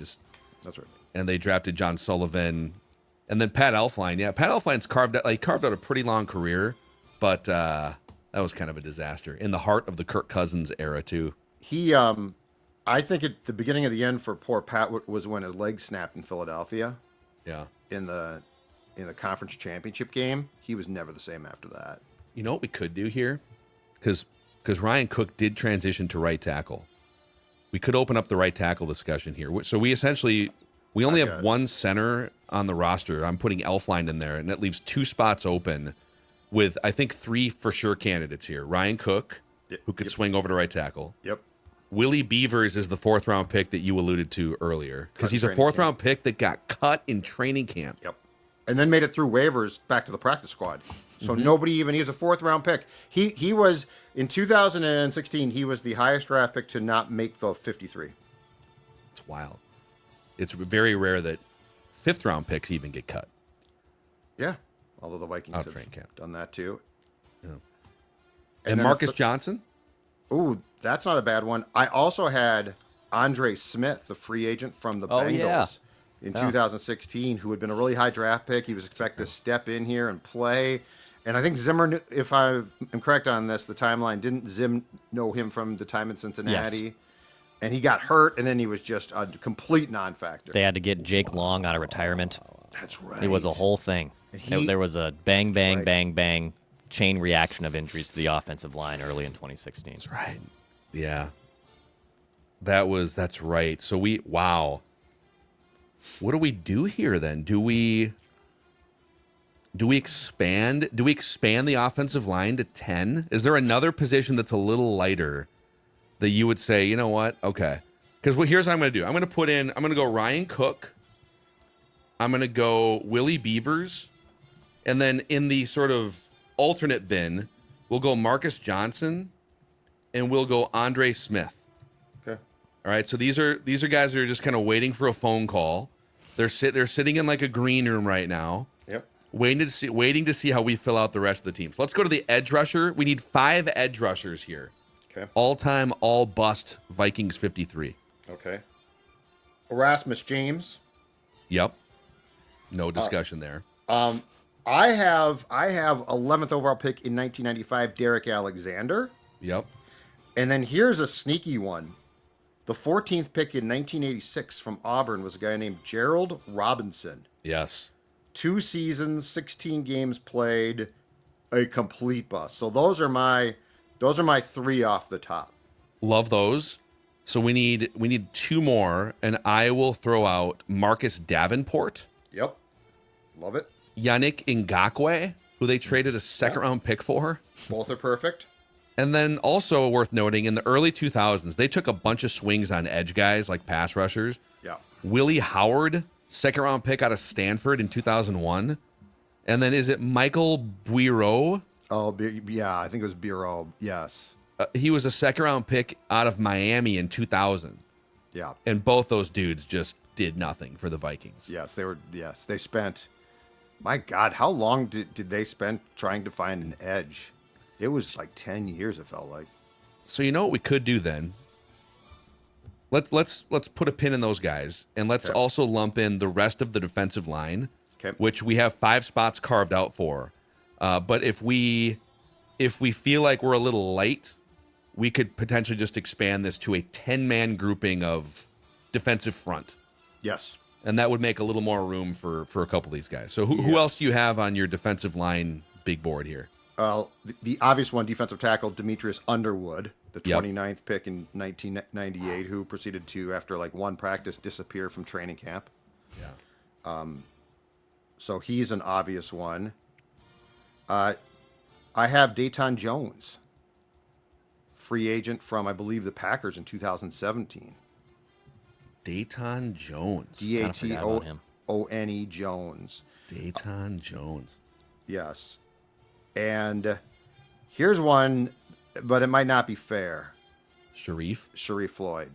That's right. And they drafted John Sullivan, and then Pat Elflein. Yeah, Pat Elflein's carved out a pretty long career, but that was kind of a disaster in the heart of the Kirk Cousins era too. He, I think at the beginning of the end for poor Pat was when his leg snapped in Philadelphia Yeah. in the conference championship game. He was never the same after that. You know what we could do here, because Ryan Cook did transition to right tackle. We could open up the right tackle discussion here. So we only have Okay. 1 center on the roster. I'm putting Elflein in there, and that leaves 2 spots open with, I think, 3 for sure candidates here. Ryan Cook, who could swing over to right tackle. Yep. Willie Beavers is the 4th round pick that you alluded to earlier, because Cut in he's a training 4th camp. round pick that got cut in training camp. Yep. And then made it through waivers back to the practice squad. So nobody even, he was a 4th round pick. He was, in 2016, he was the highest draft pick to not make the 53. It's wild. It's very rare that 5th round picks even get cut. Yeah. Although the Vikings Out have training camp. done that too. Yeah. And And then Marcus Johnson? Ooh, that's not a bad one. I also had Andre Smith, the free agent from the Oh, Bengals yeah. in Yeah. 2016, who had been a really high draft pick. He was expected to step in here and play. And I think Zimmer, if I am correct on this, the timeline, didn't Zim know him from the time in Cincinnati? Yes. And he got hurt, and then he was just a complete non-factor. They had to get Jake Long out of retirement. That's right. It was a whole thing. He- There was a bang, bang, Right. bang, bang chain reaction of injuries to the offensive line early in 2016. That's right. Yeah. That's right. So wow. What do we do here then? Do we expand the offensive line to 10? Is there another position that's a little lighter that you would say, you know what? Okay. Because here's what I'm going to do. I'm going to go Ryan Cook. I'm going to go Willie Beavers. And then in the sort of alternate bin, we'll go Marcus Johnson and we'll go Andre Smith. Okay. All right. So these are guys that are just kind of waiting for a phone call. They're sitting in like a green room right now, Yep. waiting to see how we fill out the rest of the team. So let's go to the edge rusher. We need 5 edge rushers here. Okay. All time, all bust Vikings 53. Okay. Erasmus James. Yep. No discussion there. I have 11th overall pick in 1995, Derek Alexander. Yep. And then here's a sneaky one. The 14th pick in 1986 from Auburn was a guy named Gerald Robinson. Yes. 2 seasons, 16 games played, a complete bust. So those are my 3 off the top. Love those. So we need 2 more, and I will throw out Marcus Davenport, Yep. Love it. Yannick Ngakoue, who they traded a second-round pick for. Both are perfect. And then also worth noting, in the early 2000s, they took a bunch of swings on edge guys like pass rushers. Yeah. Willie Howard, second-round pick out of Stanford in 2001. And then is it Michael Bureau? Oh, yeah, I think it was Bureau. Yes. He was a second-round pick out of Miami in 2000. Yeah. And both those dudes just did nothing for the Vikings. Yes, they were. Yes, they spent. My God, how long did they spend trying to find an edge? It was like 10 years. It felt like. So you know what we could do then? Let's put a pin in those guys, and let's also lump in the rest of the defensive line, which we have 5 spots carved out for. But if we feel like we're a little light, we could potentially just expand this to a 10-man grouping of defensive front. Yes. And that would make a little more room for a couple of these guys. So who else do you have on your defensive line big board here? The obvious one, defensive tackle Demetrius Underwood, the 29th pick in 1998, who proceeded to, after like one practice, disappear from training camp. Yeah. So he's an obvious one. I have Dayton Jones, free agent from, I believe, the Packers in 2017. Dayton Jones. Datone Jones. Dayton Jones. Yes. And here's one, but it might not be fair. Sharif Floyd.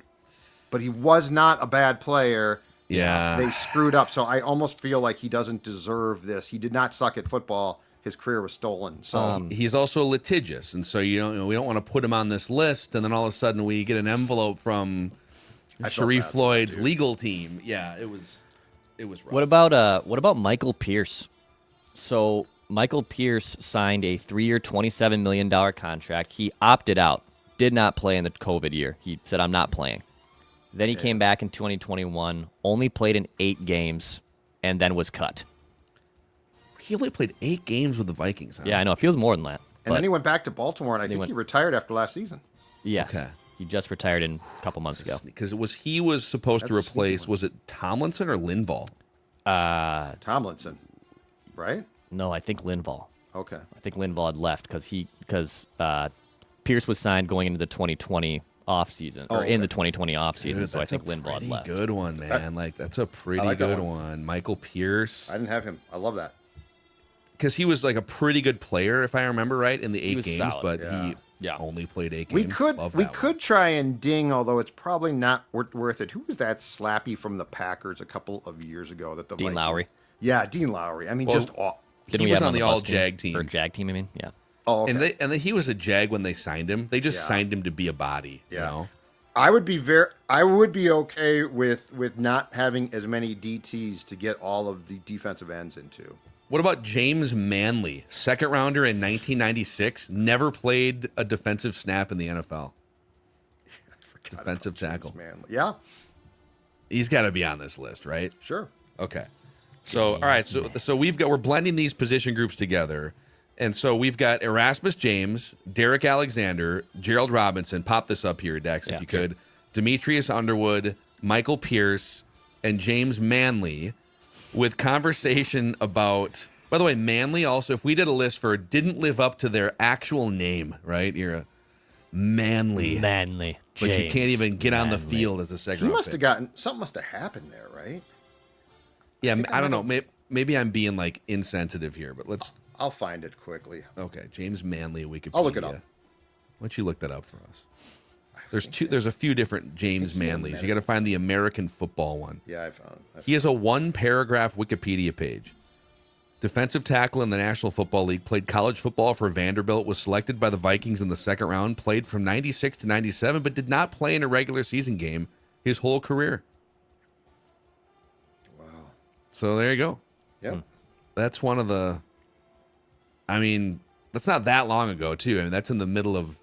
But he was not a bad player. Yeah. They screwed up, so I almost feel like he doesn't deserve this. He did not suck at football. His career was stolen. So he's also litigious, and so we don't want to put him on this list, and then all of a sudden we get an envelope from Sharif Floyd's legal team. Yeah, it was rough. What about Michael Pierce? So Michael Pierce signed a 3-year, $27 million contract. He opted out, did not play in the COVID year. He said, I'm not playing. Then he came back in 2021, only played in 8 games, and then was cut. He only played 8 games with the Vikings. Huh? Yeah, I know. It feels more than that. And then he went back to Baltimore, and I think he retired after last season. Yes. Okay. He just retired a couple months ago. Because he was supposed to replace, was it Tomlinson or Linval? Tomlinson, right? No, I think Linval. Okay. I think Linval had left because Pierce was signed going into the 2020 offseason, in the 2020 offseason, so I think Linval had left. Good one, man. That's a pretty good one. Michael Pierce. I didn't have him. I love that. Because he was like a pretty good player, if I remember right, in the 8 games, solid. but he only played 8 games. We could try and ding, although it's probably not worth it. Who was that slappy from the Packers a couple of years ago? Dean Lowry. Yeah, Dean Lowry. I mean, he was on the all-Jag team. Or Jag team, I mean, yeah. Oh, okay. And then he was a Jag when they signed him. They just signed him to be a body. Yeah. You know? I would be okay with not having as many DTs to get all of the defensive ends into. What about James Manley, second rounder in 1996, never played a defensive snap in the NFL? Defensive tackle. Manley. Yeah. He's got to be on this list, right? Sure. Okay. So, all right, so we're blending these position groups together. And so we've got Erasmus James, Derek Alexander, Gerald Robinson. Pop this up here, Dex, if you could. Demetrius Underwood, Michael Pierce, and James Manley, with conversation about, by the way, Manley also, if we did a list for didn't live up to their actual name, right? You're a Manley. But you can't even get on the field as a second round pick. Something must have happened there, right? Yeah, I don't know. Maybe I'm being like insensitive here, but I'll find it quickly. Okay, James Manley, Wikipedia. I'll look it up. Why don't you look that up for us? There's a few different James Manleys. You got to find the American football one. Yeah, I found it. He has a 1-paragraph Wikipedia page. Defensive tackle in the National Football League, played college football for Vanderbilt, was selected by the Vikings in the second round, played from 96 to 97, but did not play in a regular season game his whole career. Wow. So there you go. Yep. That's one of the, I mean, that's not that long ago, too. I mean, that's in the middle of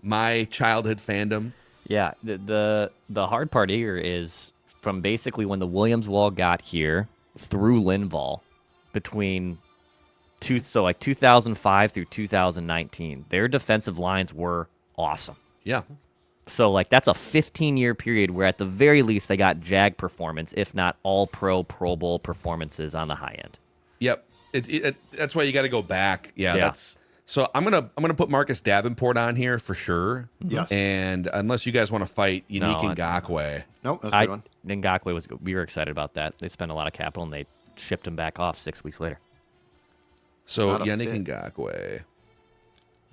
my childhood fandom. Yeah, the hard part here is from basically when the Williams Wall got here through Linval between 2005 through 2019, their defensive lines were awesome. Yeah. So like that's a 15-year period where at the very least they got Jag performance, if not all Pro Bowl performances on the high end. Yep. That's why you got to go back. Yeah. Yeah. That's so I'm gonna put Marcus Davenport on here for sure. Yes. And unless you guys want to fight Unique Ngakoue. Nope, that's a good one. Ngakoue was good. We were excited about that. They spent a lot of capital and they shipped him back off 6 weeks later. So Not a Yannick fit. Ngakoue.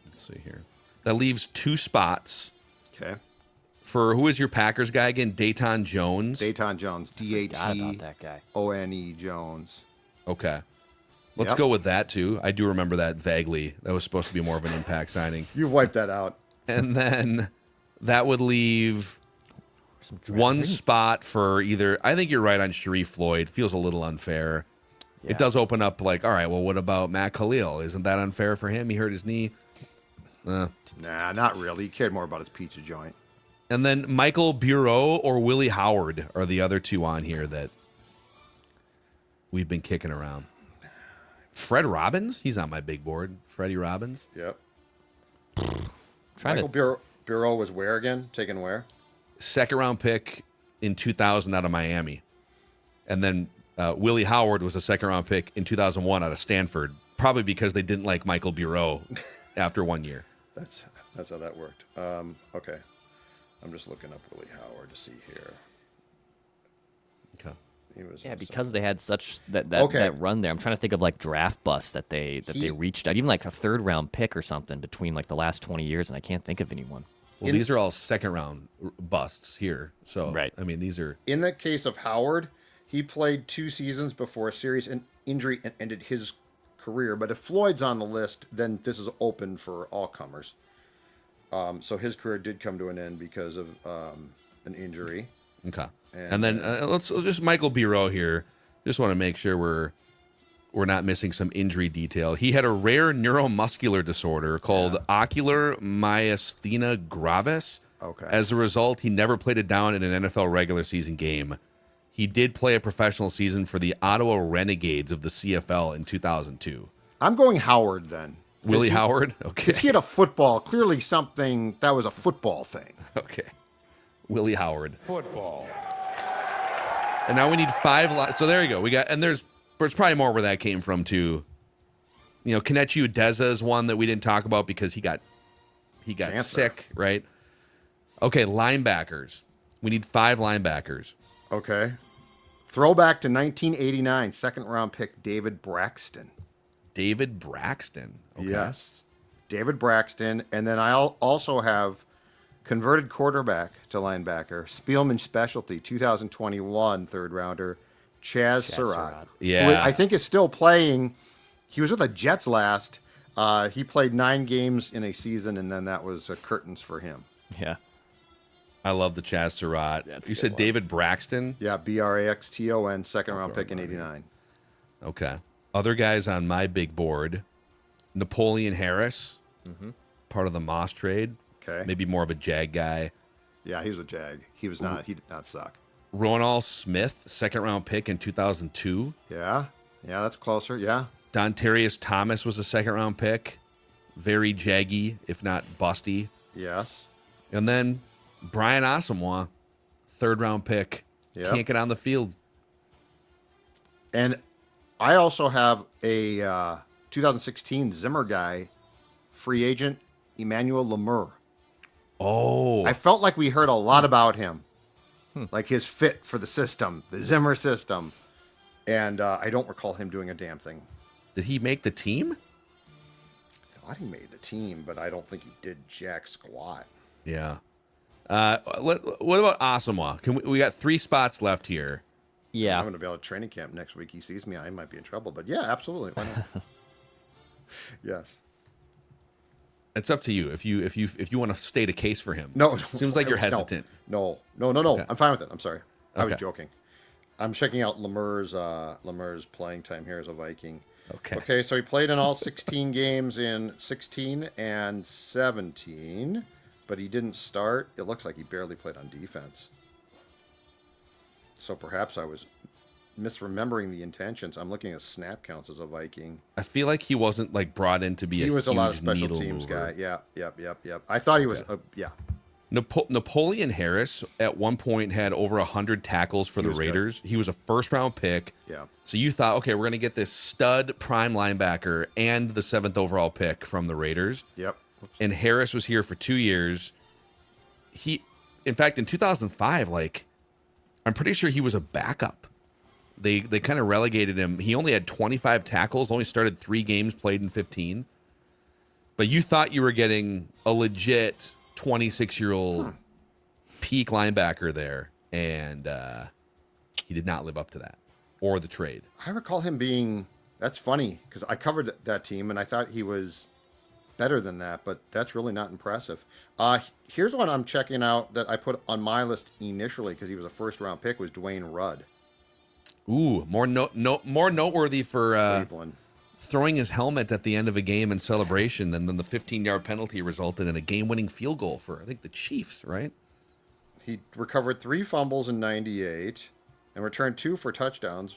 Let's see here. That leaves 2 spots. Okay. For who is your Packers guy again? Dayton Jones. Dayton Jones. Forgot about that guy. DATONE Jones. Okay. Let's Yep. go with that too. I do remember that vaguely. That was supposed to be more of an impact signing. You've wiped that out. And then that would leave Some draft one rings. spot for either. I think you're right on Sharif Floyd. Feels a little unfair. Yeah. It does open up like, all right, well, what about Matt Khalil? Isn't that unfair for him? He hurt his knee. Nah, not really. He cared more about his pizza joint. And then Michael Bureau or Willie Howard are the other 2 on here that we've been kicking around. Fred Robbins? He's on my big board. Freddie Robbins. Yep. Trying Michael to Bureau was where again? Taken where? 2nd round pick in 2000 out of Miami. And then Willie Howard was a 2nd round pick in 2001 out of Stanford, probably because they didn't like Michael Bureau after 1 year. That's how that worked. Okay. I'm just looking up Willie Howard to see here. Okay. He was Yeah, also- because they had such that Okay. that run there. I'm trying to think of like draft busts that they reached out, even like a 3rd round pick or something between like the last 20 years, and I can't think of anyone. Well, these are all 2nd round busts here. So, Right. I mean, these are. In the case of Howard, he played 2 seasons before a serious injury ended his career. But if Floyd's on the list, then this is open for all comers. So his career did come to an end because of an injury. Okay. And then let's just Michael Bureau here. Just want to make sure we're not missing some injury detail. He had a rare neuromuscular disorder called ocular myasthenia gravis. Okay. As a result, he never played it down in an NFL regular season game. He did play a professional season for the Ottawa Renegades of the CFL in 2002. I'm going Howard then. Willie Howard? Okay. Because he had a football, clearly something that was a football thing. Okay. Willie Howard. Football. And now we need 5 So there you go. We got, and there's probably more where that came from too. You know, Kenechi Udeza is one that we didn't talk about because he got Cancer. sick, right? Okay, linebackers. We need 5 linebackers. Okay. Throwback to 1989, 2nd round pick David Braxton. David Braxton. Okay. Yes. David Braxton. And then I also have converted quarterback to linebacker, Spielman Specialty, 2021 3rd rounder, Chaz Surratt. Yeah. Who I think is still playing. He was with the Jets last. He played 9 games in a season, and then that was curtains for him. Yeah. I love the Chaz Surratt. That's a You good said one. David Braxton? Yeah, Braxton, 2nd round pick in 89. Okay. Other guys on my big board. Napoleon Harris, part of the Moss trade. Okay. Maybe more of a Jag guy. Yeah, he was a Jag. He was not. He did not suck. Ronald Smith, 2nd round pick in 2002. Yeah. Yeah, that's closer. Yeah. Dontarius Thomas was a 2nd round pick. Very jaggy, if not busty. Yes. And then Brian Asamoah, 3rd round pick. Yep. Can't get on the field. And I also have a 2016 Zimmer guy, free agent, Emmanuel Lemur. Oh, I felt like we heard a lot about him, like his fit for the system, the Zimmer system. And I don't recall him doing a damn thing. did he make the team? I thought he made the team, but I don't think he did jack squat. Yeah. What about Asamoah? We got 3 spots left here. Yeah. I'm going to be out at training camp next week. He sees me, I might be in trouble. But yeah, absolutely. Why not? Yes. It's up to you if you want to state a case for him. No. Seems like you're hesitant. No. Okay. I'm fine with it. I'm sorry. I was Okay. joking. I'm checking out Lemur's playing time here as a Viking. Okay. Okay, so he played in all 16 games in 16 and 17. but he didn't start. It looks like he barely played on defense. So perhaps I was misremembering the intentions. I'm looking at snap counts as a Viking. I feel like he wasn't like brought in to be He a was a huge lot of special needle teams mover. guy. Yeah. Yep. I thought he was. Yeah. Napoleon Harris at one point had over 100 tackles for the was good. Raiders. He was a first-round pick. Yeah. So you thought, okay, we're going to get this stud prime linebacker and the 7th overall pick from the Raiders. Yep. And Harris was here for 2 years. In fact, in 2005, like, I'm pretty sure he was a backup. They kind of relegated him. He only had 25 tackles, only started 3 games, played in 15. But you thought you were getting a legit 26-year-old peak linebacker there, and he did not live up to that or the trade. I recall him being. That's funny because I covered that team and I thought he was better than that, but that's really not impressive. Here's one I'm checking out that I put on my list initially because he was a first-round pick was Dwayne Rudd. Ooh, more noteworthy for Cleveland. throwing his helmet at the end of a game in celebration, and then the 15-yard penalty resulted in a game-winning field goal for, I think, the Chiefs, right? He recovered 3 fumbles in 98 and returned 2 for touchdowns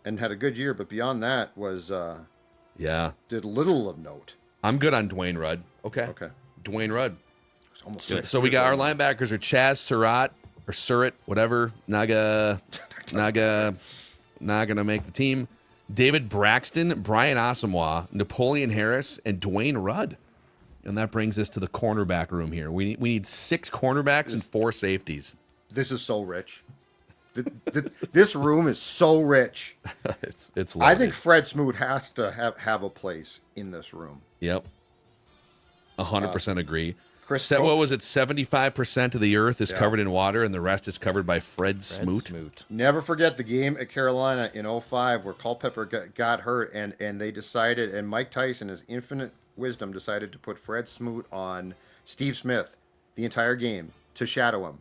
and had a good year, but beyond that was did little of note. I'm good on Dwayne Rudd. Okay. Dwayne Rudd. It's almost So, 6 so we years got our old now. linebackers are Chaz Surratt or Surratt, whatever. Not gonna make the team. David Braxton, Brian Asamoah, Napoleon Harris, and Dwayne Rudd. And that brings us to the cornerback room here. We need 6 cornerbacks and 4 safeties. This is so rich. This room is so rich. It's I loaded. think Fred Smoot has to have a place in this room. Yep. 100% agree. Chris What Cook- was it? 75% of the earth is covered in water, and the rest is covered by Fred Smoot. Never forget the game at Carolina in 05 where Culpepper got hurt, and they decided, and Mike Tyson, his infinite wisdom, decided to put Fred Smoot on Steve Smith the entire game to shadow him.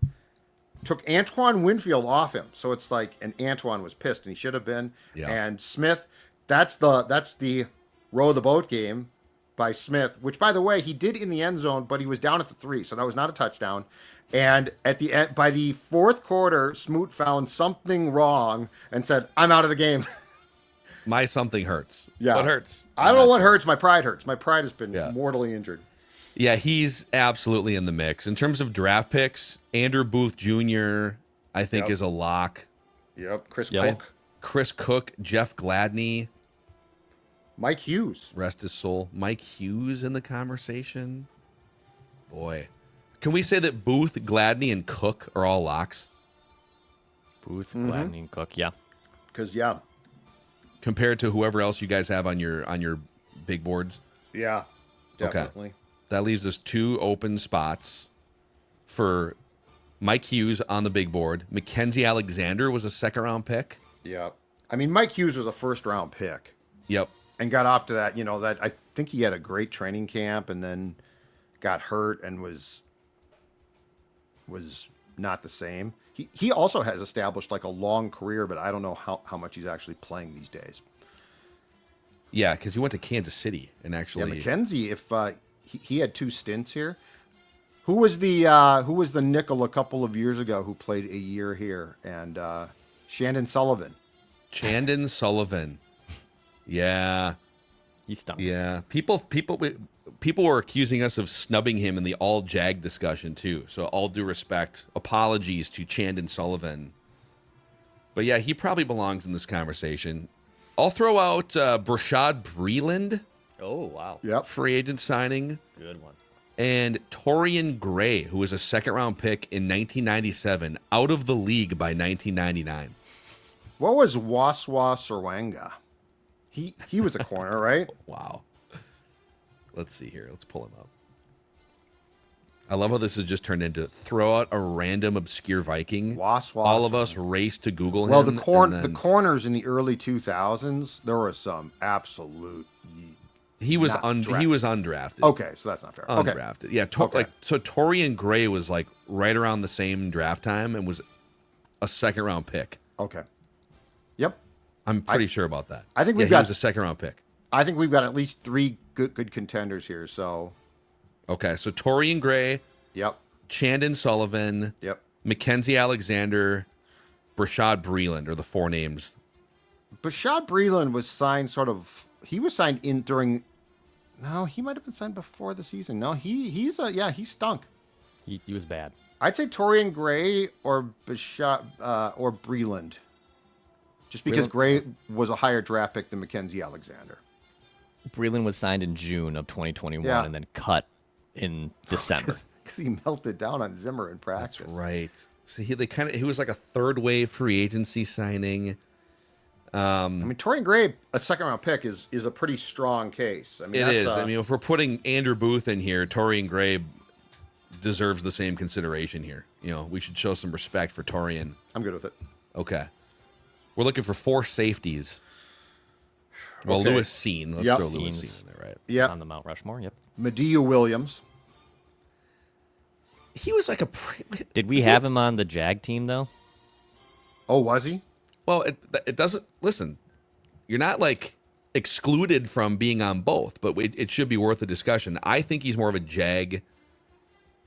Took Antoine Winfield off him, so it's like, and Antoine was pissed, and he should have been. Yeah. And Smith, that's the row the boat game by Smith, which, by the way, he did in the end zone, but he was down at the 3, so that was not a touchdown. And at the end, by the 4th quarter, Smoot found something wrong and said, "I'm out of the game." My something hurts. Yeah. What hurts? I don't know what hurts. My pride hurts. My pride has been mortally injured. Yeah, he's absolutely in the mix. In terms of draft picks, Andrew Booth Jr., I think, is a lock. Yep. Chris Yep. Cook. Chris Cook, Jeff Gladney, Mike Hughes. rest his soul. Mike Hughes in the conversation. Boy. Can we say that Booth, Gladney, and Cook are all locks? Booth, Gladney, and Cook, yeah. Because, Compared to whoever else you guys have on your big boards? yeah, Okay. definitely. That leaves us 2 open spots for Mike Hughes on the big board. Mackenzie Alexander was a 2nd-round pick. Yeah. I mean, Mike Hughes was a first-round pick Yep. and got off to that, that I think he had a great training camp and then got hurt and was not the same. He also has established like a long career, but I don't know how much he's actually playing these days. Yeah, because he went to Kansas City and actually. Yeah, McKenzie, if he had 2 stints here. Who was the nickel a couple of years ago who played a year here? And Shandon Sullivan. Chandon Sullivan. Yeah. He stunk. Yeah. People were accusing us of snubbing him in the all Jag discussion too. So all due respect, apologies to Chandon Sullivan. But yeah, he probably belongs in this conversation. I'll throw out Brashad Breeland, Oh, wow. Yep. free agent signing, Good one. and Torian Gray, who was a 2nd-round pick in 1997, out of the league by 1999. What was Waswa Serwanga? He was a corner, right? Wow. Let's see here. Let's pull him up. I love how this has just turned into throw out a random obscure Viking. Waswa. All of us race to Google him. Well, and the then corners in the early 2000s, there were some absolute. he was not undrafted. Okay, so that's not fair. Okay. Undrafted. Yeah, Okay. so Torian Gray was like right around the same draft time and was a 2nd-round pick. Okay. Yep. I'm pretty sure about that. I think we've he got- was a 2nd-round pick. I think we've got at least 3 good contenders here. So Okay, so Torian Gray, Yep. Chandon Sullivan, Yep. Mackenzie Alexander, Brashad Breeland are the four names. Bashad Breeland was signed he was signed in during. No, he might have been signed before the season. No, he stunk. He was bad. I'd say Torian Gray or Bashad or Breeland. Just because Gray was a higher draft pick than Mackenzie Alexander. Breeland was signed in June of 2021 Yeah. and then cut in December. Because he melted down on Zimmer in practice. That's right. So he was like a third wave free agency signing. I mean, Torian Gray, a second round pick, is a pretty strong case. I mean, It is. I mean, if we're putting Andrew Booth in here, Torian Gray deserves the same consideration here. You know, we should show some respect for Torian. I'm good with it. Okay. We're looking for 4 safeties. Well, Okay. Lewis Seen. Let's Yep. throw Lewis Seen's- Seen in there, right? Yeah. On the Mount Rushmore, yep. Mediu Williams. He was like a. Did we have him on the Jag team, though? Oh, was he? Well, it doesn't. Listen, you're not like excluded from being on both, but it should be worth a discussion. I think he's more of a jag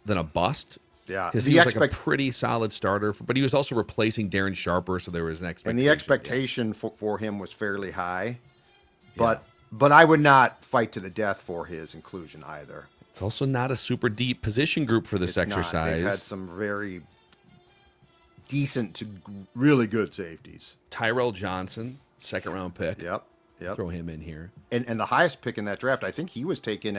than a bust. Yeah. Because he was like a pretty solid starter, but he was also replacing Darren Sharper, so there was an expectation. And the expectation for him was fairly high. But I would not fight to the death for his inclusion either. It's also not a super deep position group for this It's not. exercise. They've had some very decent to really good safeties. Tyrell Johnson, second round pick. Yep. Throw him in here. And the highest pick in that draft, I think he was taken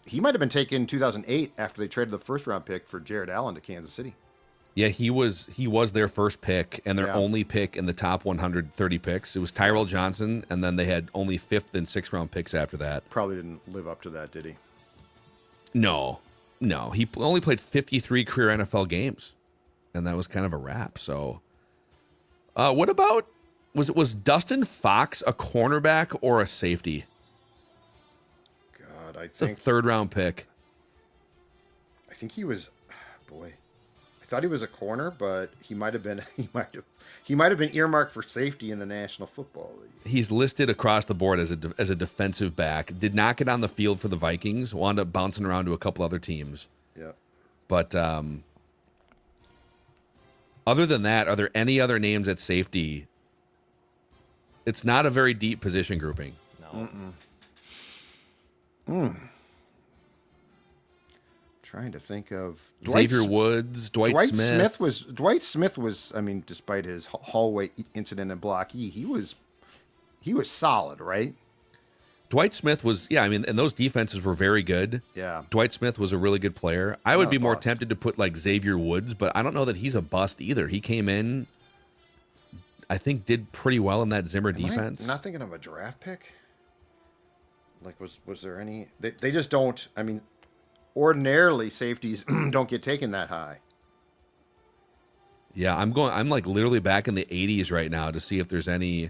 he might have been taken in 2008 after they traded the first round pick for Jared Allen to Kansas City. Yeah, he was their first pick and their only pick in the top 130 picks. It was Tyrell Johnson, and then they had only 5th and 6th round picks after that. Probably didn't live up to that, did he? No. He only played 53 career NFL games, and that was kind of a wrap. So, what about was Dustin Fox a cornerback or a safety? God, It's a 3rd round pick. I think he was. Boy, I thought he was a corner, but he might have been. He might have been earmarked for safety in the National Football League. He's listed across the board as a defensive back. Did not get on the field for the Vikings. Wound up bouncing around to a couple other teams. Yeah. But other than that, are there any other names at safety? It's not a very deep position grouping. No. Trying to think of Xavier Woods, Dwight Smith. Dwight Smith was. I mean, despite his hallway incident in Block E, he was solid, right? Dwight Smith was, yeah, I mean, and those defenses were very good. Yeah. Dwight Smith was a really good player. I would Not be a more bust. tempted to put like Xavier Woods, but I don't know that he's a bust either. He came in, I think, did pretty well in that Zimmer defense. I'm not thinking of a draft pick. Like, was there any? They just don't. I mean, ordinarily safeties don't get taken that high. Yeah, I'm like literally back in the 80s right now to see if there's any.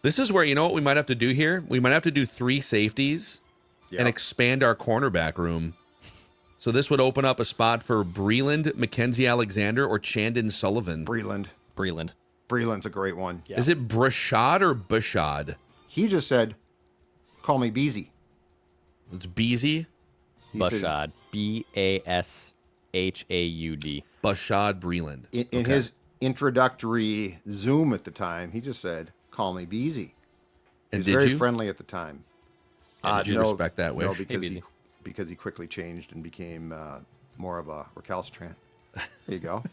This is where, you know what we might have to do here? We might have to do 3 safeties and expand our cornerback room. So this would open up a spot for Breeland, Mackenzie Alexander, or Chandon Sullivan. Breeland's a great one. Yeah. Is it Brashad or Bashad? He just said, "Call me Beezy." It's Beezy. He said- Bashad. Bashaud. Bashad Breeland. in Okay. his introductory Zoom at the time, he just said, "Call me Beezy." He And was did very you? friendly at the time. Did you respect that No, wish? because he quickly changed and became more of a recalcitrant. There you go.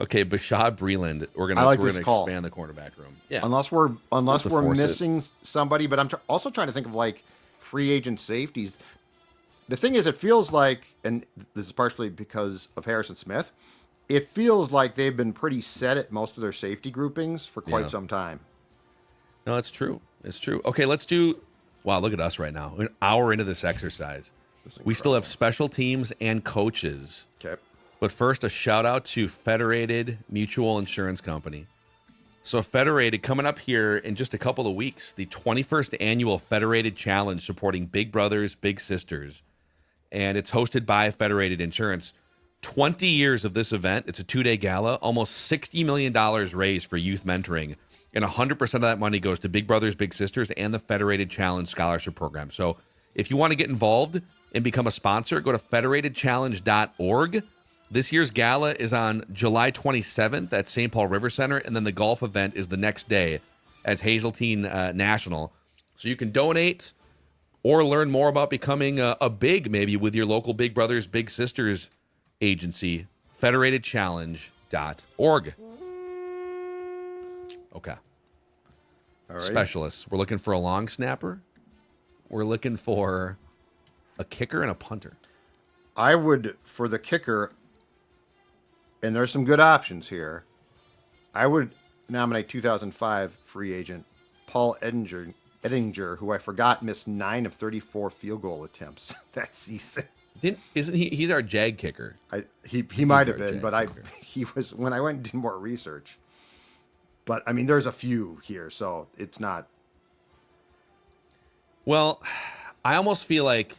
Okay, Bashad Breeland. We're I gonna like this call. expand the cornerback room. Yeah. Unless we're to force it. missing somebody, but I'm also trying to think of like free agent safeties. The thing is, it feels like, and this is partially because of Harrison Smith, it feels like they've been pretty set at most of their safety groupings for quite Yeah. some time. No, it's true. It's true. Okay, let's do. Wow, look at us right now. An hour into this exercise. We still have special teams and coaches. Okay. But first, a shout out to Federated Mutual Insurance Company. So Federated, coming up here in just a couple of weeks, the 21st annual Federated Challenge supporting Big Brothers, Big Sisters. And it's hosted by Federated Insurance. 20 years of this event. It's a 2-day gala. Almost $60 million raised for youth mentoring. And 100% of that money goes to Big Brothers, Big Sisters and the Federated Challenge Scholarship Program. So if you want to get involved, and become a sponsor, go to federatedchallenge.org. This year's gala is on July 27th at St. Paul River Center, and then the golf event is the next day at Hazeltine National. So you can donate or learn more about becoming a big, maybe with your local Big Brothers Big Sisters agency, federatedchallenge.org. Okay. All right. Specialists. We're looking for a long snapper. We're looking for a kicker and a punter. I would, for the kicker, and there's some good options here, I would nominate 2005 free agent Paul Edinger, who I forgot missed 9 of 34 field goal attempts that season. Isn't he? He's our jag kicker. He might have our been, jag but kicker. he was when I went and did more research. But I mean, there's a few here, so it's not. Well, I almost feel like,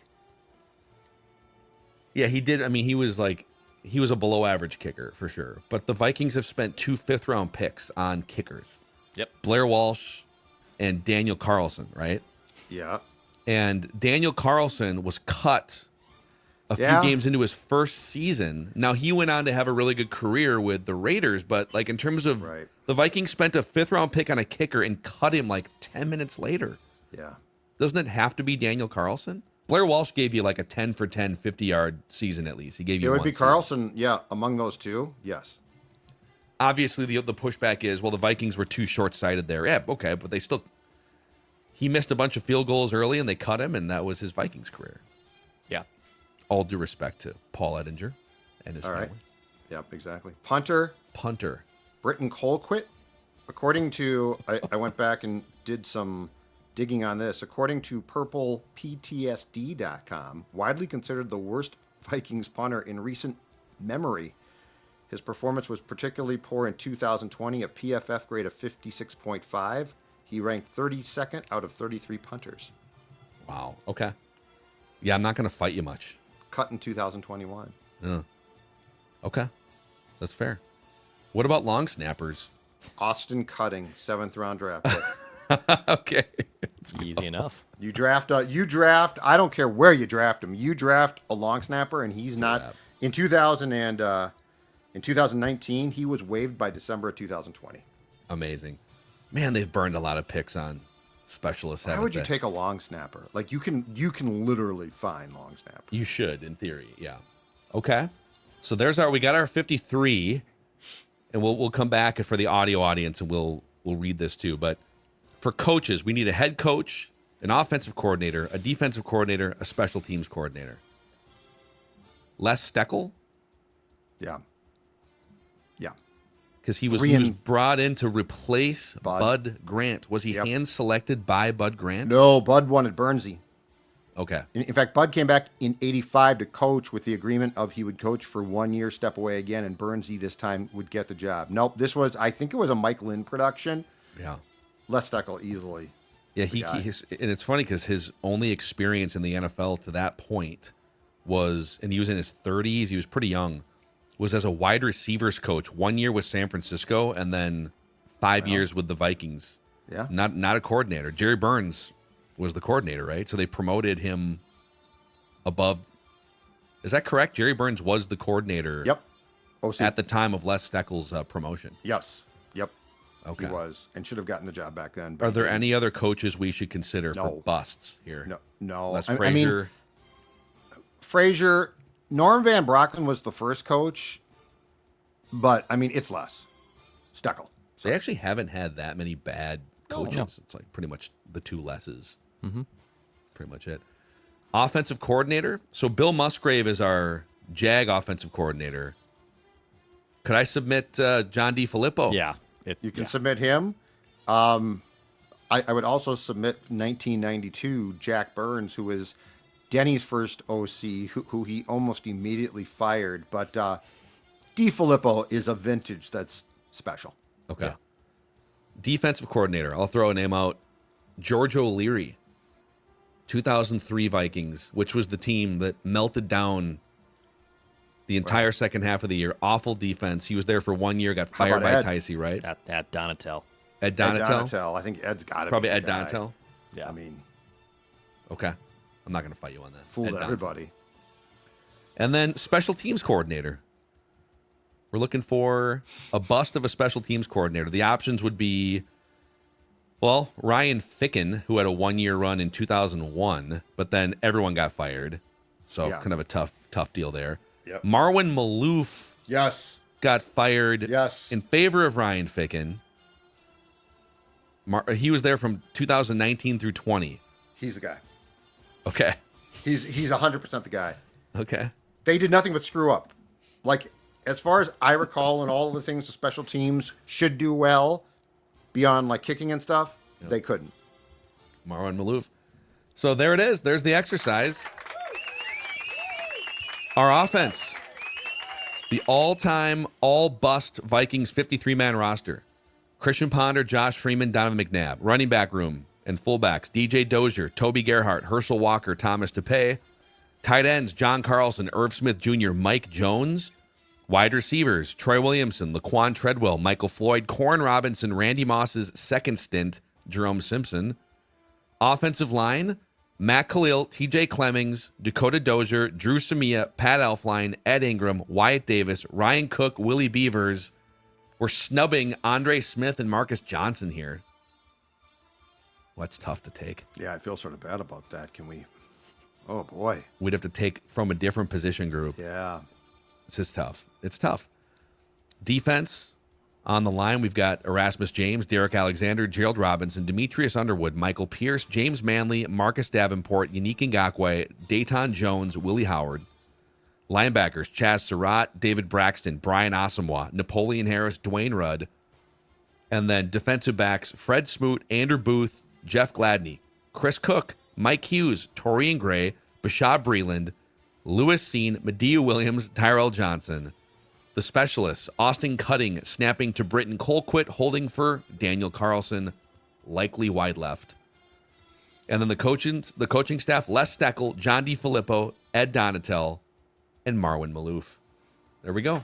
yeah, he did. I mean, he was a below average kicker for sure. But the Vikings have spent 2 fifth-round picks on kickers. Yep. Blair Walsh and Daniel Carlson, right? Yeah. And Daniel Carlson was cut a few games into his first season. Now, he went on to have a really good career with the Raiders, but like in terms of the Vikings spent a 5th-round pick on a kicker and cut him like 10 minutes later. Yeah. Doesn't it have to be Daniel Carlson? Blair Walsh gave you like a 10 for 10, 50-yard season at least. He gave you It would one be season. Carlson, yeah, among those two, yes. Obviously, the pushback is, well, the Vikings were too short-sighted there. Yeah, okay, but he missed a bunch of field goals early, and they cut him, and that was his Vikings career. Yeah. All due respect to Paul Edinger and his All family. right. Yep, exactly. Punter, Britton Colquitt. According to, I went back and did some digging on this. According to purpleptsd.com, widely considered the worst Vikings punter in recent memory. His performance was particularly poor in 2020, a PFF grade of 56.5. He ranked 32nd out of 33 punters. Wow. Okay. Yeah, I'm not going to fight you much. Cut in 2021. Okay. That's fair. What about long snappers? Austin Cutting, 7th round draft pick. Okay. Easy enough. You draft, I don't care where you draft him. You draft a long snapper, and he's not. In 2019, he was waived by December of 2020. Amazing. Man, they've burned a lot of picks on specialists. Why would you take a long snapper? Like you can literally find long snapper. You should, in theory, yeah. Okay. So we got our 53, and we'll come back for the audio audience, and we'll read this too. But for coaches, we need a head coach, an offensive coordinator, a defensive coordinator, a special teams coordinator. Les Steckel? Yeah. Because he was brought in to replace Bud Grant. Was he hand-selected by Bud Grant? No, Bud wanted Bernsey. Okay. In fact, Bud came back in 85 to coach with the agreement of he would coach for 1 year, step away again, and Bernsey this time would get the job. Nope, I think it was a Mike Lynn production. Yeah. Les Steckel easily. Yeah, and it's funny because his only experience in the NFL to that point was, and he was in his 30s, he was pretty young, was as a wide receivers coach. 1 year with San Francisco, and then 5 years with the Vikings. Yeah. Not a coordinator. Jerry Burns was the coordinator, right? So they promoted him above. Is that correct? Jerry Burns was the coordinator. Yep. OC. At the time of Les Steckel's promotion. Yes. Yep. Okay. He was, and should have gotten the job back then. Are there any other coaches we should consider for busts here? No. Les Frazier. Frazier. Norm Van Brocklin was the first coach, but I mean, it's less. Steckel. They actually haven't had that many bad coaches. No. It's like pretty much the two lesses. Mm-hmm. Pretty much it. Offensive coordinator. So Bill Musgrave is our JAG offensive coordinator. Could I submit John DeFilippo? Yeah. You can submit him. I would also submit 1992 Jack Burns, who was Denny's first OC, who he almost immediately fired. But DeFilippo is a vintage that's special. Okay. Yeah. Defensive coordinator. I'll throw a name out. George O'Leary, 2003 Vikings, which was the team that melted down the entire second half of the year. Awful defense. He was there for 1 year, got fired by Ticey, right? At Donatel. Ed Donatel? I think Ed's got it. Probably Ed Donatel. Yeah. I mean, okay. I'm not going to fight you on that. Fooled Ed Donzel. everybody. And then special teams coordinator. We're looking for a bust of a special teams coordinator. The options would be, well, Ryan Ficken, who had a 1-year run in 2001, but then everyone got fired. So Yeah. kind of a tough deal there. Yep. Marwin Malouf Yes. got fired Yes. in favor of Ryan Ficken. He was there from 2019 through 20. He's the guy. Okay. He's 100% the guy. Okay. They did nothing but screw up. Like, as far as I recall, and all of the things the special teams should do well, beyond like kicking and stuff, they couldn't. Marwan Malouf. So there it is. There's the exercise. Our offense. The all-time, all-bust Vikings 53-man roster. Christian Ponder, Josh Freeman, Donovan McNabb. Running back room and fullbacks. DJ Dozier, Toby Gerhart, Herschel Walker, Thomas DePay. Tight ends, John Carlson, Irv Smith Jr., Mike Jones. Wide receivers, Troy Williamson, Laquan Treadwell, Michael Floyd, Corn Robinson, Randy Moss's second stint, Jerome Simpson. Offensive line, Matt Khalil, TJ Clemmings, Dakota Dozier, Drew Samia, Pat Elflein, Ed Ingram, Wyatt Davis, Ryan Cook, Willie Beavers. We're snubbing Andre Smith and Marcus Johnson here. Well, that's tough to take. Yeah, I feel sort of bad about that. Can we? Oh, boy. We'd have to take from a different position group. Yeah. It's just tough. It's tough. Defense on the line, we've got Erasmus James, Derek Alexander, Gerald Robinson, Demetrius Underwood, Michael Pierce, James Manley, Marcus Davenport, Unique Ngakoue, Dayton Jones, Willie Howard. Linebackers, Chaz Surratt, David Braxton, Brian Asamoah, Napoleon Harris, Dwayne Rudd. And then defensive backs, Fred Smoot, Andrew Booth, Jeff Gladney, Chris Cook, Mike Hughes, Torian Gray, Bashad Breeland, Lewis Seen, Medea Williams, Tyrell Johnson. The specialists, Austin Cutting, snapping to Britton Colquitt, holding for Daniel Carlson, likely wide left. And then the coaching staff, Les Steckel, John DiFilippo, Ed Donatel, and Marwin Malouf. There we go.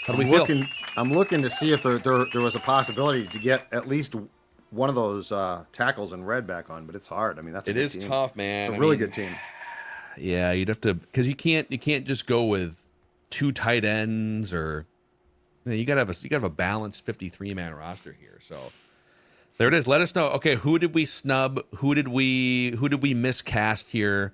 How do we feel? I'm looking to see if there was a possibility to get at least one of those tackles in red back on, but it's hard. I mean, it is tough, man. It's a really good team. Yeah, you'd have to, because you can't just go with two tight ends, or you gotta have a balanced 53-man roster here. So there it is. Let us know. Okay, who did we snub? Who did we miscast here?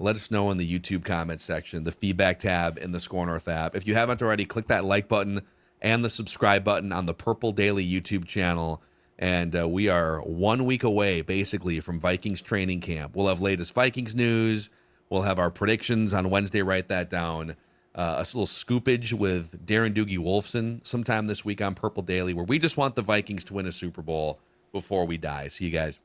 Let us know in the YouTube comments section, the feedback tab in the Score North app. If you haven't already, click that like button and the subscribe button on the Purple Daily YouTube channel. And we are 1 week away, basically, from Vikings training camp. We'll have latest Vikings news. We'll have our predictions on Wednesday. Write that down. A little scoopage with Darren Doogie Wolfson sometime this week on Purple Daily, where we just want the Vikings to win a Super Bowl before we die. See you guys.